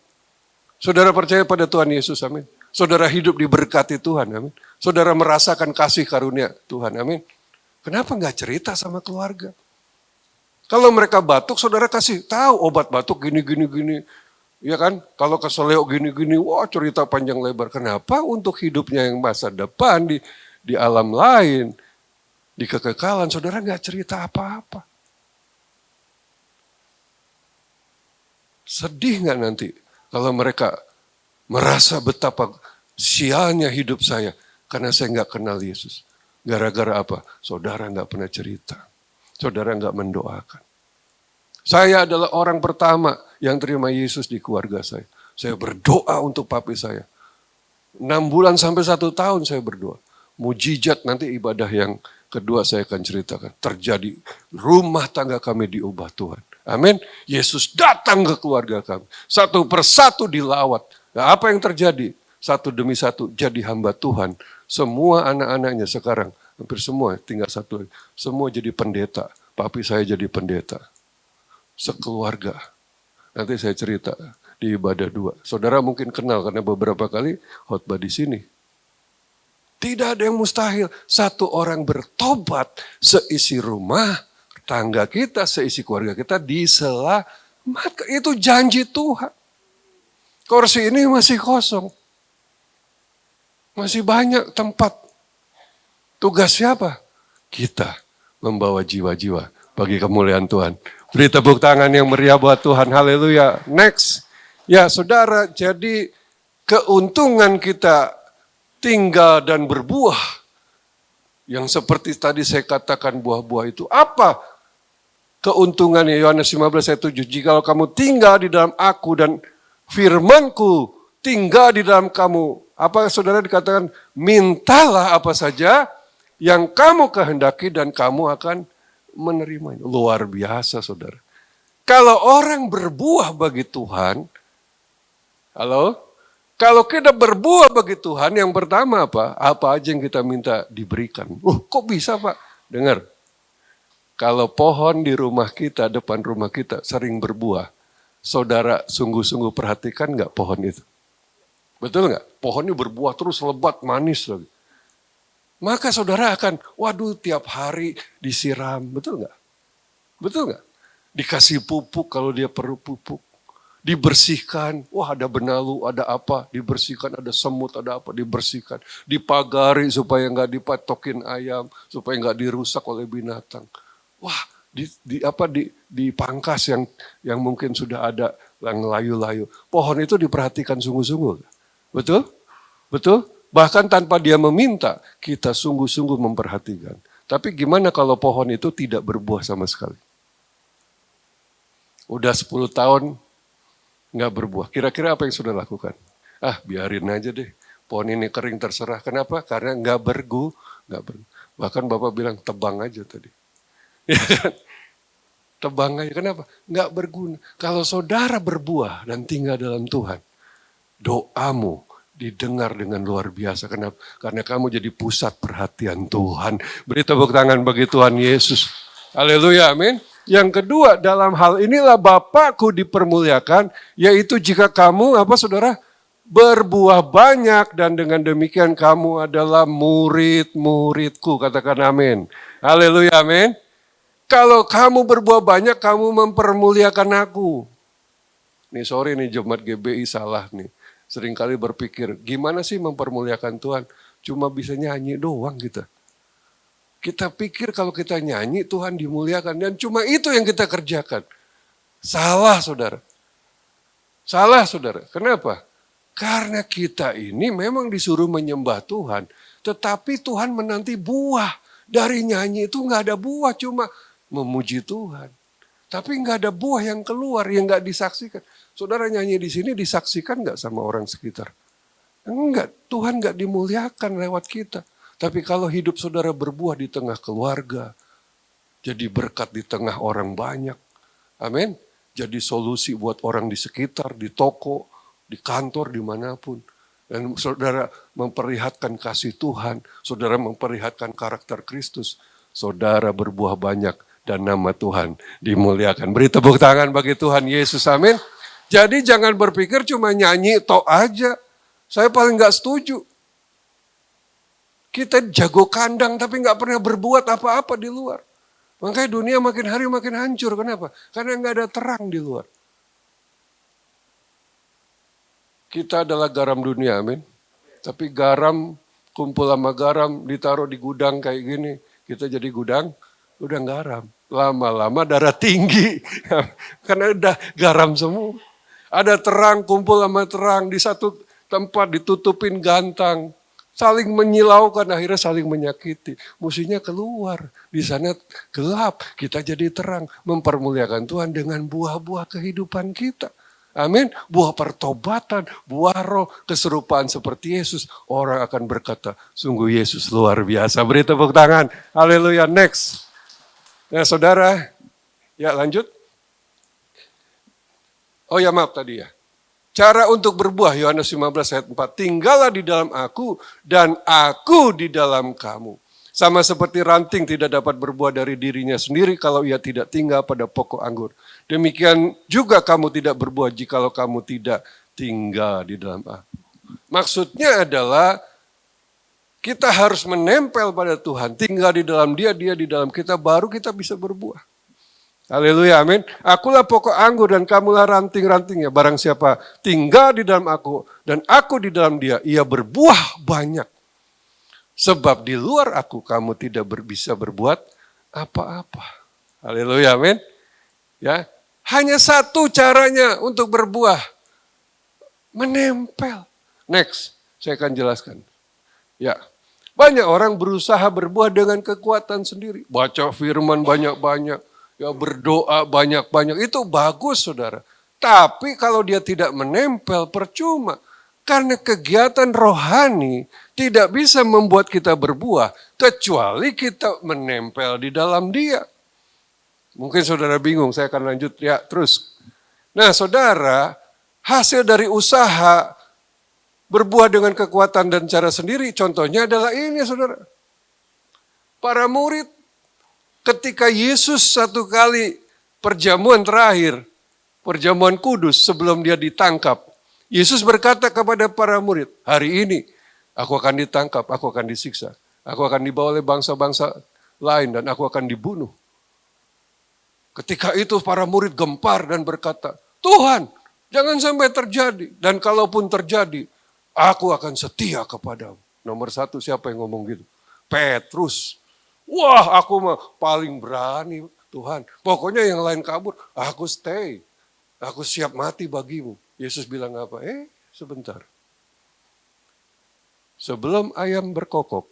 Saudara percaya pada Tuhan Yesus, amin. Saudara hidup diberkati Tuhan, amin. Saudara merasakan kasih karunia Tuhan, amin. Kenapa nggak cerita sama keluarga? Kalau mereka batuk, saudara kasih tahu obat batuk gini. Ya kan? Kalau keseleo gini, wah cerita panjang lebar. Kenapa? Untuk hidupnya yang masa depan di alam lain, di kekekalan, saudara nggak cerita apa-apa. Sedih nggak nanti kalau mereka merasa betapa sialnya hidup saya karena saya nggak kenal Yesus. Gara-gara apa? Saudara nggak pernah cerita. Saudara nggak mendoakan. Saya adalah orang pertama yang terima Yesus di keluarga saya. Saya berdoa untuk papi saya. 6 bulan sampai 1 tahun saya berdoa. Mujizat nanti ibadah yang kedua saya akan ceritakan. Terjadi, rumah tangga kami diubah Tuhan. Amin. Yesus datang ke keluarga kami. Satu persatu dilawat. Nah, apa yang terjadi? Satu demi satu jadi hamba Tuhan. Semua anak-anaknya sekarang, hampir semua, tinggal satu. Semua jadi pendeta. Papi saya jadi pendeta. Sekeluarga. Nanti saya cerita di ibadah 2. Saudara mungkin kenal karena beberapa kali khotbah di sini. Tidak ada yang mustahil. Satu orang bertobat, seisi rumah tangga kita, seisi keluarga kita diselamatkan. Itu janji Tuhan. Kursi ini masih kosong. Masih banyak tempat. Tugas siapa? Kita membawa jiwa-jiwa bagi kemuliaan Tuhan. Beri tepuk tangan yang meriah buat Tuhan. Haleluya. Next. Ya saudara, jadi keuntungan kita tinggal dan berbuah. Yang seperti tadi saya katakan buah-buah itu. Apa keuntungannya? Yohanes 15 ayat 7. Jikalau kamu tinggal di dalam aku dan firmanku tinggal di dalam kamu. Apa saudara dikatakan? Mintalah apa saja yang kamu kehendaki dan kamu akan menerimanya. Luar biasa saudara. Kalau orang berbuah bagi Tuhan, halo? Kalau kita berbuah bagi Tuhan, yang pertama apa? Apa aja yang kita minta diberikan. Kok bisa Pak? Dengar. Kalau pohon di rumah kita, depan rumah kita sering berbuah, saudara sungguh-sungguh perhatikan nggak pohon itu? Betul nggak? Pohonnya berbuah terus lebat, manis lagi. Maka saudara akan, waduh tiap hari disiram, betul nggak? Betul nggak? Dikasih pupuk kalau dia perlu pupuk. Dibersihkan, wah ada benalu, ada apa, dibersihkan, ada semut, ada apa, dibersihkan. Dipagari supaya nggak dipatokin ayam, supaya nggak dirusak oleh binatang. Wah, dipangkas yang mungkin sudah ada yang layu-layu. Pohon itu diperhatikan sungguh-sungguh. Betul? Betul? Bahkan tanpa dia meminta, kita sungguh-sungguh memperhatikan. Tapi gimana kalau pohon itu tidak berbuah sama sekali? Udah 10 tahun, nggak berbuah. Kira-kira apa yang sudah lakukan? Biarin aja deh. Pohon ini kering terserah. Kenapa? Karena nggak bergu. Bahkan Bapak bilang tebang aja tadi. Tebang aja. Kenapa? Nggak berguna. Kalau saudara berbuah dan tinggal dalam Tuhan, doamu didengar dengan luar biasa. Kenapa? Karena kamu jadi pusat perhatian Tuhan. Beri tepuk tangan bagi Tuhan Yesus. Haleluya, amin. Yang kedua, dalam hal inilah Bapakku dipermuliakan, yaitu jika kamu, saudara? Berbuah banyak dan dengan demikian kamu adalah murid-muridku. Katakan amin. Haleluya, amin. Kalau kamu berbuah banyak, kamu mempermuliakan aku. Sorry jemaat GBI salah nih. Seringkali berpikir, gimana sih mempermuliakan Tuhan? Cuma bisa nyanyi doang kita. Kita pikir kalau kita nyanyi Tuhan dimuliakan dan cuma itu yang kita kerjakan. Salah saudara. Salah saudara. Kenapa? Karena kita ini memang disuruh menyembah Tuhan. Tetapi Tuhan menanti buah. Dari nyanyi itu gak ada buah, cuma memuji Tuhan. Tapi gak ada buah yang keluar, yang gak disaksikan. Saudara nyanyi di sini disaksikan gak sama orang sekitar? Enggak, Tuhan gak dimuliakan lewat kita. Tapi kalau hidup saudara berbuah di tengah keluarga, jadi berkat di tengah orang banyak. Amin. Jadi solusi buat orang di sekitar, di toko, di kantor, dimanapun. Dan saudara memperlihatkan kasih Tuhan, saudara memperlihatkan karakter Kristus, saudara berbuah banyak dan nama Tuhan dimuliakan. Beri tepuk tangan bagi Tuhan Yesus, amin. Jadi jangan berpikir cuma nyanyi tok aja. Saya paling gak setuju. Kita jago kandang tapi gak pernah berbuat apa-apa di luar. Makanya dunia makin hari makin hancur. Kenapa? Karena gak ada terang di luar. Kita adalah garam dunia, amin. Tapi garam, kumpul sama garam, ditaruh di gudang kayak gini. Kita jadi gudang garam. Lama-lama darah tinggi. Karena udah garam semua. Ada terang, kumpul sama terang. Di satu tempat ditutupin gantang. Saling menyilaukan, akhirnya saling menyakiti. Musuhnya keluar, di sana gelap, kita jadi terang. Mempermuliakan Tuhan dengan buah-buah kehidupan kita. Amin. Buah pertobatan, buah roh, keserupaan seperti Yesus. Orang akan berkata, sungguh Yesus luar biasa. Beri tepuk tangan. Haleluya. Next. Nah saudara, ya lanjut. Oh ya maaf tadi ya. Cara untuk berbuah, Yohanes 15 ayat 4. Tinggallah di dalam aku dan aku di dalam kamu. Sama seperti ranting tidak dapat berbuah dari dirinya sendiri kalau ia tidak tinggal pada pokok anggur. Demikian juga kamu tidak berbuah jikalau kamu tidak tinggal di dalam aku. Maksudnya adalah Kita harus menempel pada Tuhan, tinggal di dalam Dia, Dia di dalam kita, baru kita bisa berbuah. Haleluya, amin. Akulah pokok anggur dan kamulah ranting-rantingnya. Barang siapa tinggal di dalam aku dan aku di dalam dia, ia berbuah banyak. Sebab di luar aku kamu tidak bisa berbuat apa-apa. Haleluya, amin. Ya, hanya satu caranya untuk berbuah, menempel. Next, saya akan jelaskan. Ya, banyak orang berusaha berbuah dengan kekuatan sendiri. Baca firman banyak-banyak, ya berdoa banyak-banyak. Itu bagus, saudara. Tapi kalau dia tidak menempel, percuma. Karena kegiatan rohani tidak bisa membuat kita berbuah, kecuali kita menempel di dalam dia. Mungkin saudara bingung, saya akan lanjut ya terus. Nah saudara, hasil dari usaha berbuah dengan kekuatan dan cara sendiri, contohnya adalah ini saudara. Para murid ketika Yesus satu kali perjamuan terakhir, perjamuan kudus sebelum dia ditangkap, Yesus berkata kepada para murid, hari ini aku akan ditangkap, aku akan disiksa, aku akan dibawa oleh bangsa-bangsa lain dan aku akan dibunuh. Ketika itu para murid gempar dan berkata, Tuhan jangan sampai terjadi, dan kalaupun terjadi, aku akan setia kepadamu. Nomor satu siapa yang ngomong gitu? Petrus. Wah aku mah paling berani Tuhan. Pokoknya yang lain kabur, aku stay. Aku siap mati bagimu. Yesus bilang apa? Sebentar. Sebelum ayam berkokok,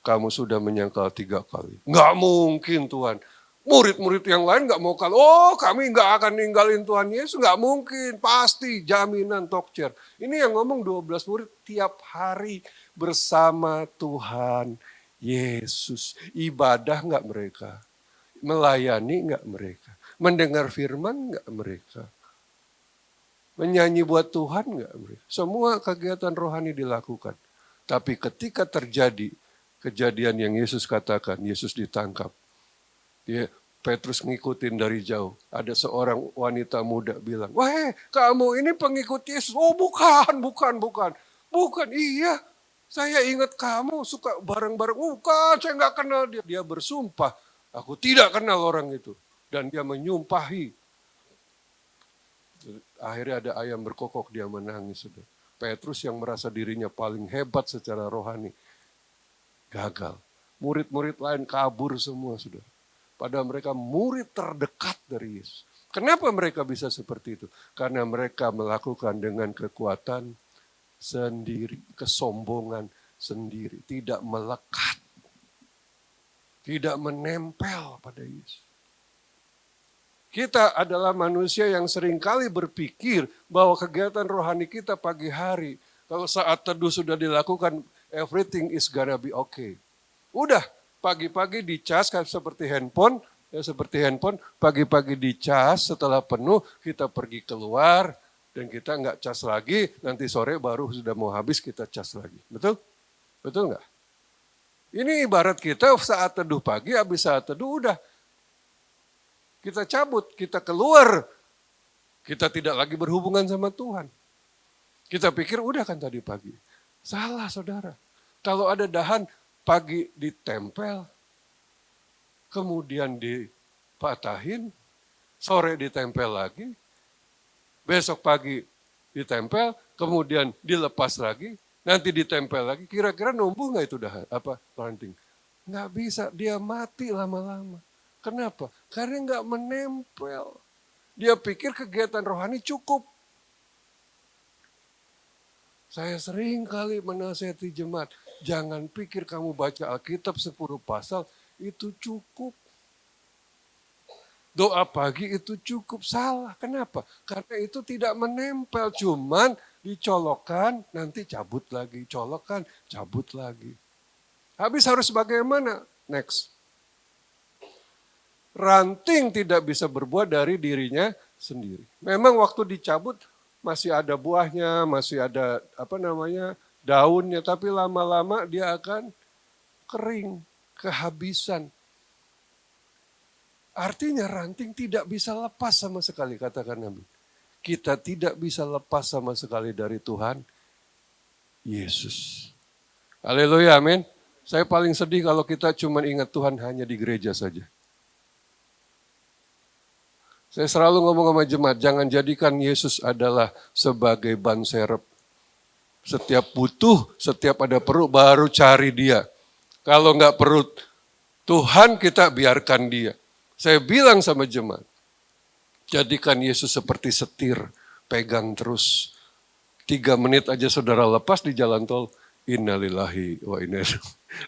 kamu sudah menyangkal 3 kali. Nggak mungkin Tuhan. Murid-murid yang lain nggak mau kalah. Oh kami nggak akan ninggalin Tuhan Yesus. Nggak mungkin. Pasti jaminan talk-chair. Ini yang ngomong 12 murid tiap hari bersama Tuhan Yesus. Ibadah nggak mereka? Melayani nggak mereka? Mendengar firman nggak mereka? Menyanyi buat Tuhan nggak mereka? Semua kegiatan rohani dilakukan. Tapi ketika terjadi kejadian yang Yesus katakan, Yesus ditangkap. Petrus ngikutin dari jauh. Ada seorang wanita muda bilang, wah kamu ini pengikut Yesus. Oh bukan. Bukan, iya. Saya ingat kamu suka bareng-bareng. Bukan, saya nggak kenal dia. Dia bersumpah, aku tidak kenal orang itu. Dan dia menyumpahi. Akhirnya ada ayam berkokok, dia menangis. Petrus yang merasa dirinya paling hebat secara rohani, gagal. Murid-murid lain kabur semua, saudara. Padahal mereka murid terdekat dari Yesus. Kenapa mereka bisa seperti itu? Karena mereka melakukan dengan kekuatan sendiri, kesombongan sendiri, tidak melekat, tidak menempel pada Yesus. Kita adalah manusia yang seringkali berpikir bahwa kegiatan rohani kita pagi hari, kalau saat teduh sudah dilakukan, everything is gonna be okay. Udah, pagi-pagi dicas seperti handphone, pagi-pagi dicas, setelah penuh kita pergi keluar dan kita nggak cas lagi, nanti sore baru sudah mau habis kita cas lagi. Betul? Betul nggak? Ini ibarat kita saat teduh pagi, habis saat teduh udah. Kita cabut, kita keluar, kita tidak lagi berhubungan sama Tuhan. Kita pikir udah kan tadi pagi. Salah saudara. Kalau ada dahan pagi ditempel, kemudian dipatahin, sore ditempel lagi, besok pagi ditempel, kemudian dilepas lagi, nanti ditempel lagi, kira-kira numbuh nggak itu dahan, ranting? Nggak bisa, dia mati lama-lama. Kenapa? Karena nggak menempel. Dia pikir kegiatan rohani cukup. Saya sering kali menasihati jemaat, jangan pikir kamu baca Alkitab 10 pasal itu cukup. Doa pagi itu cukup, salah. Kenapa? Karena itu tidak menempel, cuman dicolokkan, nanti cabut lagi, colokkan, cabut lagi. Habis harus bagaimana? Next. Ranting tidak bisa berbuah dari dirinya sendiri. Memang waktu dicabut masih ada buahnya, masih ada daunnya, tapi lama-lama dia akan kering, kehabisan. Artinya ranting tidak bisa lepas sama sekali, katakan Nabi. Kita tidak bisa lepas sama sekali dari Tuhan Yesus. Haleluya, amin. Saya paling sedih kalau kita cuma ingat Tuhan hanya di gereja saja. Saya selalu ngomong sama jemaat, jangan jadikan Yesus adalah sebagai ban serep. Setiap butuh, setiap ada perut, baru cari dia. Kalau nggak perut Tuhan, kita biarkan dia. Saya bilang sama jemaat, jadikan Yesus seperti setir, pegang terus. 3 menit aja saudara lepas di jalan tol, innalillahi wa inna ilaihi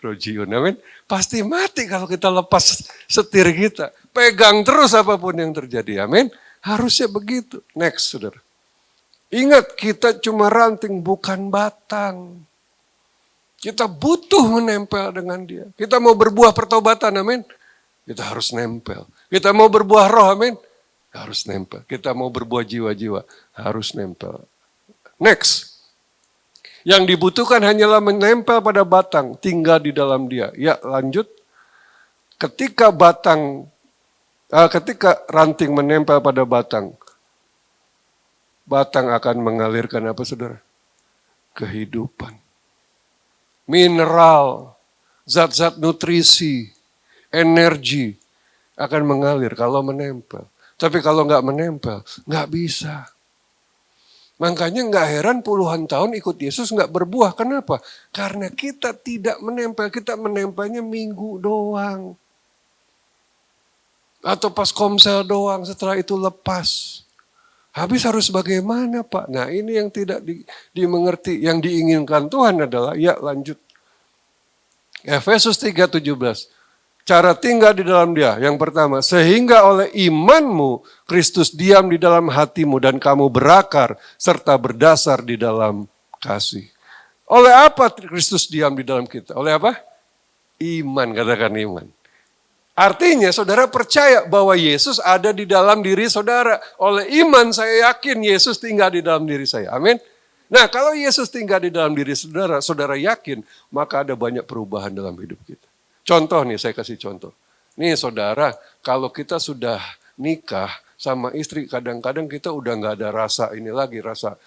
rajiun. Amin. Pasti mati kalau kita lepas setir kita. Pegang terus apapun yang terjadi. Amin. Harusnya begitu. Next, saudara. Ingat, kita cuma ranting, bukan batang. Kita butuh menempel dengan dia. Kita mau berbuah pertobatan, amin. Kita harus nempel. Kita mau berbuah roh, amin. Harus nempel. Kita mau berbuah jiwa-jiwa, harus nempel. Next. Yang dibutuhkan hanyalah menempel pada batang, tinggal di dalam dia. Ya, lanjut. Ketika ranting menempel pada batang, batang akan mengalirkan apa, saudara? Kehidupan. Mineral, zat-zat nutrisi, energi akan mengalir kalau menempel. Tapi kalau nggak menempel, nggak bisa. Makanya nggak heran puluhan tahun ikut Yesus nggak berbuah. Kenapa? Karena kita tidak menempel. Kita menempelnya minggu doang. Atau pas komsel doang, setelah itu lepas. Habis harus bagaimana, Pak? Nah, ini yang tidak dimengerti. Yang diinginkan Tuhan adalah, ya lanjut. Efesus 3:17. Cara tinggal di dalam dia. Yang pertama, sehingga oleh imanmu Kristus diam di dalam hatimu dan kamu berakar serta berdasar di dalam kasih. Oleh apa Kristus diam di dalam kita? Oleh apa? Iman, katakan iman. Artinya saudara percaya bahwa Yesus ada di dalam diri saudara. Oleh iman saya yakin Yesus tinggal di dalam diri saya. Amin. Nah, kalau Yesus tinggal di dalam diri saudara, saudara yakin, maka ada banyak perubahan dalam hidup kita. Contoh nih, saya kasih contoh. Nih saudara, kalau kita sudah nikah sama istri, kadang-kadang kita udah gak ada rasa ini lagi, rasa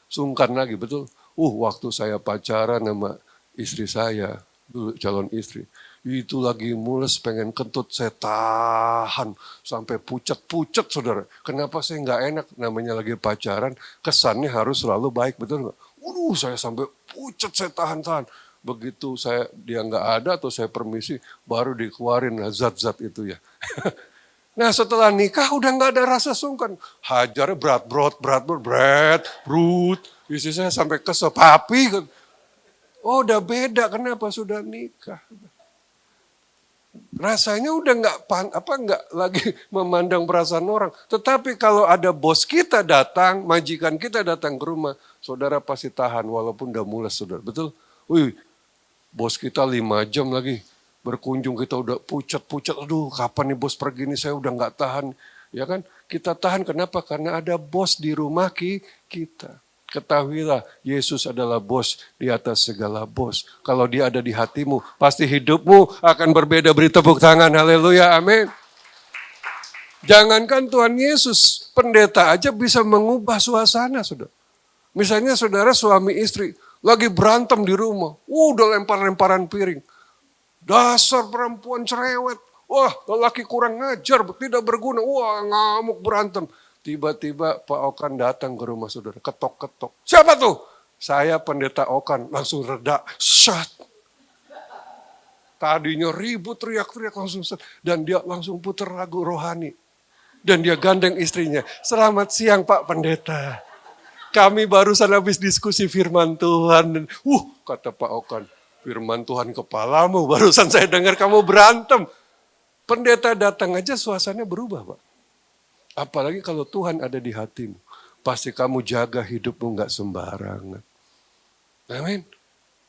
sungkan lagi, betul? Waktu saya pacaran sama istri saya, dulu calon istri, itu lagi mules pengen kentut, saya tahan sampai pucat-pucat saudara. Kenapa saya gak enak, namanya lagi pacaran, kesannya harus selalu baik, betul gak? Saya sampai pucat, saya tahan-tahan. Begitu dia nggak ada atau saya permisi, baru dikeluarin zat-zat itu ya. Nah setelah nikah udah nggak ada rasa sungkan. Hajarnya berat. Istri saya sampai kesel, papi. Udah beda, kenapa sudah nikah? Rasanya udah nggak lagi memandang perasaan orang. Tetapi kalau ada bos kita datang, majikan kita datang ke rumah, saudara pasti tahan walaupun udah mules saudara, betul? Bos kita 5 jam lagi berkunjung, kita udah pucat. Aduh, kapan nih bos pergi nih, saya udah gak tahan. Ya kan, kita tahan kenapa? Karena ada bos di rumah kita. Ketahuilah, Yesus adalah bos di atas segala bos. Kalau dia ada di hatimu, pasti hidupmu akan berbeda. Beri tepuk tangan, haleluya, amin. Jangankan Tuhan Yesus, pendeta aja bisa mengubah suasana, saudara. Misalnya saudara suami istri, lagi berantem di rumah. Udah lempar-lemparan piring. Dasar perempuan cerewet. Lelaki kurang ngajar, tidak berguna. Ngamuk berantem. Tiba-tiba Pak Okan datang ke rumah saudara. Ketok-ketok. Siapa tuh? Saya pendeta Okan. Langsung reda. Shut. Tadinya ribut, teriak-teriak langsung. Dan dia langsung putar lagu rohani. Dan dia gandeng istrinya. Selamat siang Pak Pendeta. Kami barusan habis diskusi firman Tuhan. Kata Pak Okan, firman Tuhan kepalamu. Barusan saya dengar kamu berantem. Pendeta datang aja suasananya berubah, Pak. Apalagi kalau Tuhan ada di hatimu. Pasti kamu jaga hidupmu gak sembarangan. Amin.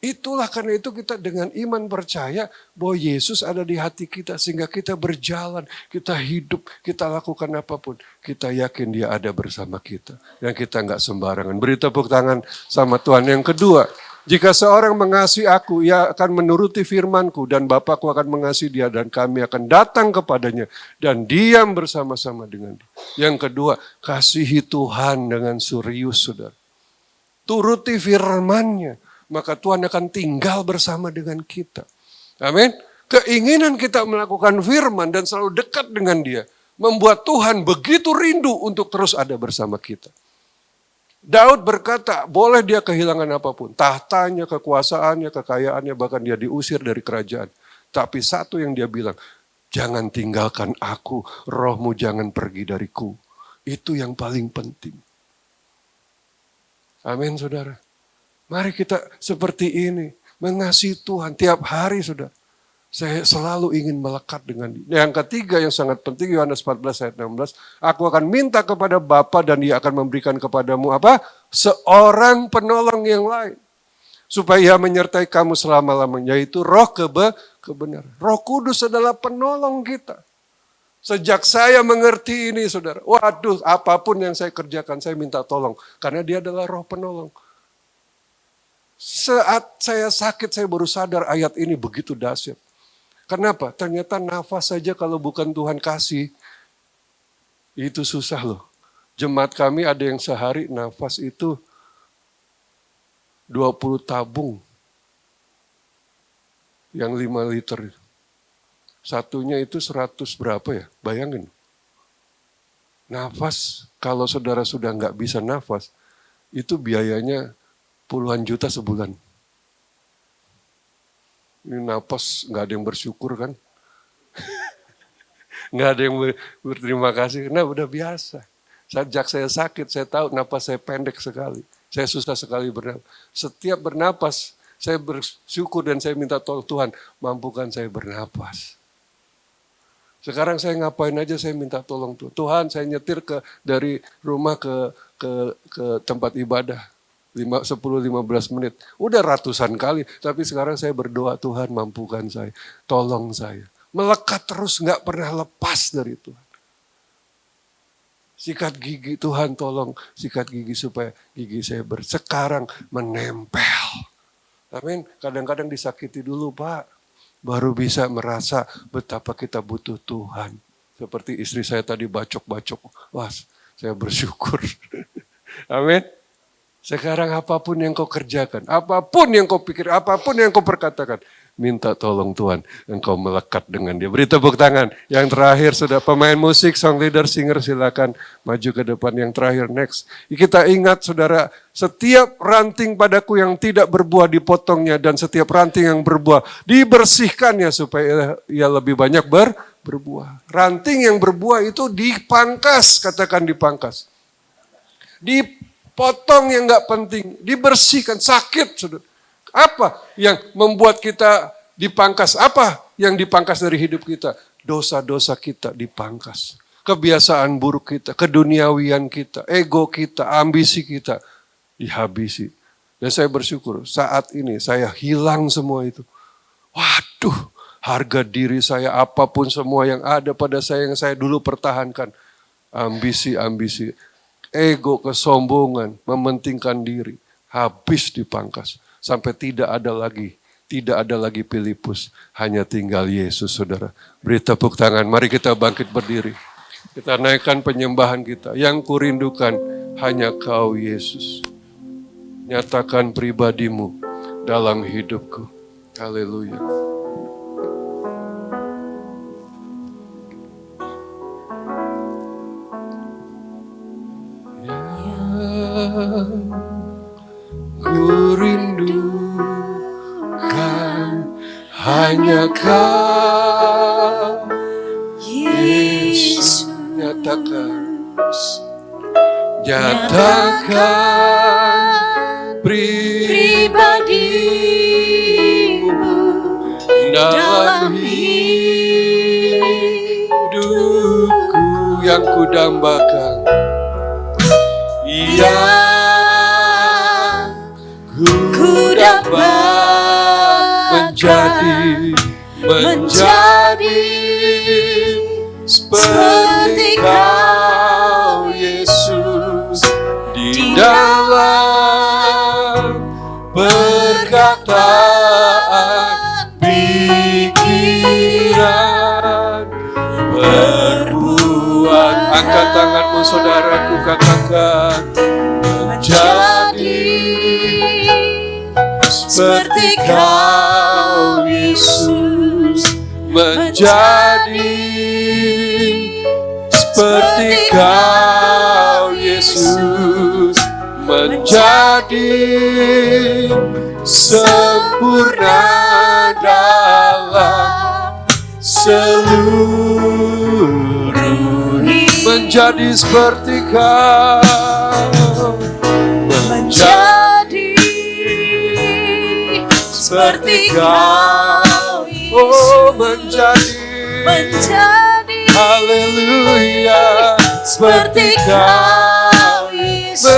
Itulah karena itu kita dengan iman percaya bahwa Yesus ada di hati kita. Sehingga kita berjalan, kita hidup, kita lakukan apapun. Kita yakin dia ada bersama kita. Dan kita gak sembarangan. Beri tepuk tangan sama Tuhan. Yang kedua, jika seorang mengasihi aku, ia akan menuruti firmanku. Dan Bapakku akan mengasihi dia dan kami akan datang kepadanya. Dan diam bersama-sama dengan dia. Yang kedua, kasihi Tuhan dengan serius, saudara. Turuti firman-Nya. maka Tuhan akan tinggal bersama dengan kita. Amin. Keinginan kita melakukan firman dan selalu dekat dengan Dia membuat Tuhan begitu rindu untuk terus ada bersama kita. Daud berkata, boleh dia kehilangan apapun, tahtanya, kekuasaannya, kekayaannya, bahkan dia diusir dari kerajaan. Tapi satu yang dia bilang, jangan tinggalkan aku, rohmu jangan pergi dariku. Itu yang paling penting. Amin, saudara. Mari kita seperti ini, mengasihi Tuhan tiap hari, saudara. Saya selalu ingin melekat dengan Dia. Yang ketiga yang sangat penting, Yohanes 14 ayat 16. Aku akan minta kepada Bapa dan Dia akan memberikan kepadamu apa? Seorang penolong yang lain. Supaya Ia menyertai kamu selama-lamanya, yaitu roh kebenaran. Roh Kudus adalah penolong kita. Sejak saya mengerti ini, saudara. Waduh, apapun yang saya kerjakan, saya minta tolong. Karena Dia adalah roh penolong. Saat saya sakit, saya baru sadar ayat ini begitu dahsyat. Kenapa? Ternyata nafas saja kalau bukan Tuhan kasih, itu susah loh. Jemaat kami ada yang sehari nafas itu 20 tabung. Yang 5 liter. Satunya itu 100 berapa ya? Bayangin. Nafas, kalau saudara sudah nggak bisa nafas, itu biayanya puluhan juta sebulan. Ini napas nggak ada yang bersyukur kan? Nggak ada yang berterima kasih, karena udah biasa. Sejak saya sakit, saya tahu napas saya pendek sekali. Saya susah sekali bernapas. Setiap bernapas, saya bersyukur dan saya minta tolong Tuhan, mampukan saya bernapas. Sekarang saya ngapain aja saya minta tolong Tuhan. Tuhan, saya nyetir dari rumah ke tempat ibadah. 10-15 menit. Udah ratusan kali. Tapi sekarang saya berdoa, Tuhan mampukan saya. Tolong saya. Melekat terus, gak pernah lepas dari Tuhan. Sikat gigi, Tuhan tolong sikat gigi supaya gigi saya sekarang menempel. Amin. Kadang-kadang disakiti dulu Pak. Baru bisa merasa betapa kita butuh Tuhan. Seperti istri saya tadi bacok-bacok. Wah, saya bersyukur. Amin. Sekarang apapun yang kau kerjakan, apapun yang kau pikir, apapun yang kau perkatakan, minta tolong Tuhan, engkau melekat dengan Dia. Beri tepuk tangan. Yang terakhir sudah pemain musik, song leader, singer, silakan maju ke depan. Yang terakhir, next. Kita ingat saudara, setiap ranting padaku yang tidak berbuah dipotongnya, dan setiap ranting yang berbuah dibersihkannya supaya ia lebih banyak berbuah. Ranting yang berbuah itu dipangkas, katakan dipangkas. Potong yang gak penting, dibersihkan, sakit. Saudara. Apa yang membuat kita dipangkas? Apa yang dipangkas dari hidup kita? Dosa-dosa kita dipangkas. Kebiasaan buruk kita, keduniawian kita, ego kita, ambisi kita dihabisi. Dan saya bersyukur saat ini saya hilang semua itu. Waduh, harga diri saya, apapun semua yang ada pada saya yang saya dulu pertahankan. Ambisi-ambisi. Ego, kesombongan, mementingkan diri, habis dipangkas. Sampai tidak ada lagi Filipus, hanya tinggal Yesus, saudara. Beri tepuk tangan, mari kita bangkit berdiri. Kita naikkan penyembahan kita. Yang kurindukan hanya Kau, Yesus. Nyatakan pribadimu dalam hidupku. Haleluya. Ku rindukan hanya Kau, Yesus. Nyatakan pribadimu dalam hidupku yang kudambakan. Yang ku dapat menjadi seperti Kau, Yesus, di dalam perkataan, pikiran, perbuatan. Angkat tanganmu saudaraku, katakan menjadi seperti Kau Yesus, menjadi seperti Kau Yesus, menjadi sempurna dalam seluruh hidup. Menjadi seperti Kau, menjadi seperti Kau Yesus, oh menjadi haleluya seperti Kau Yesus,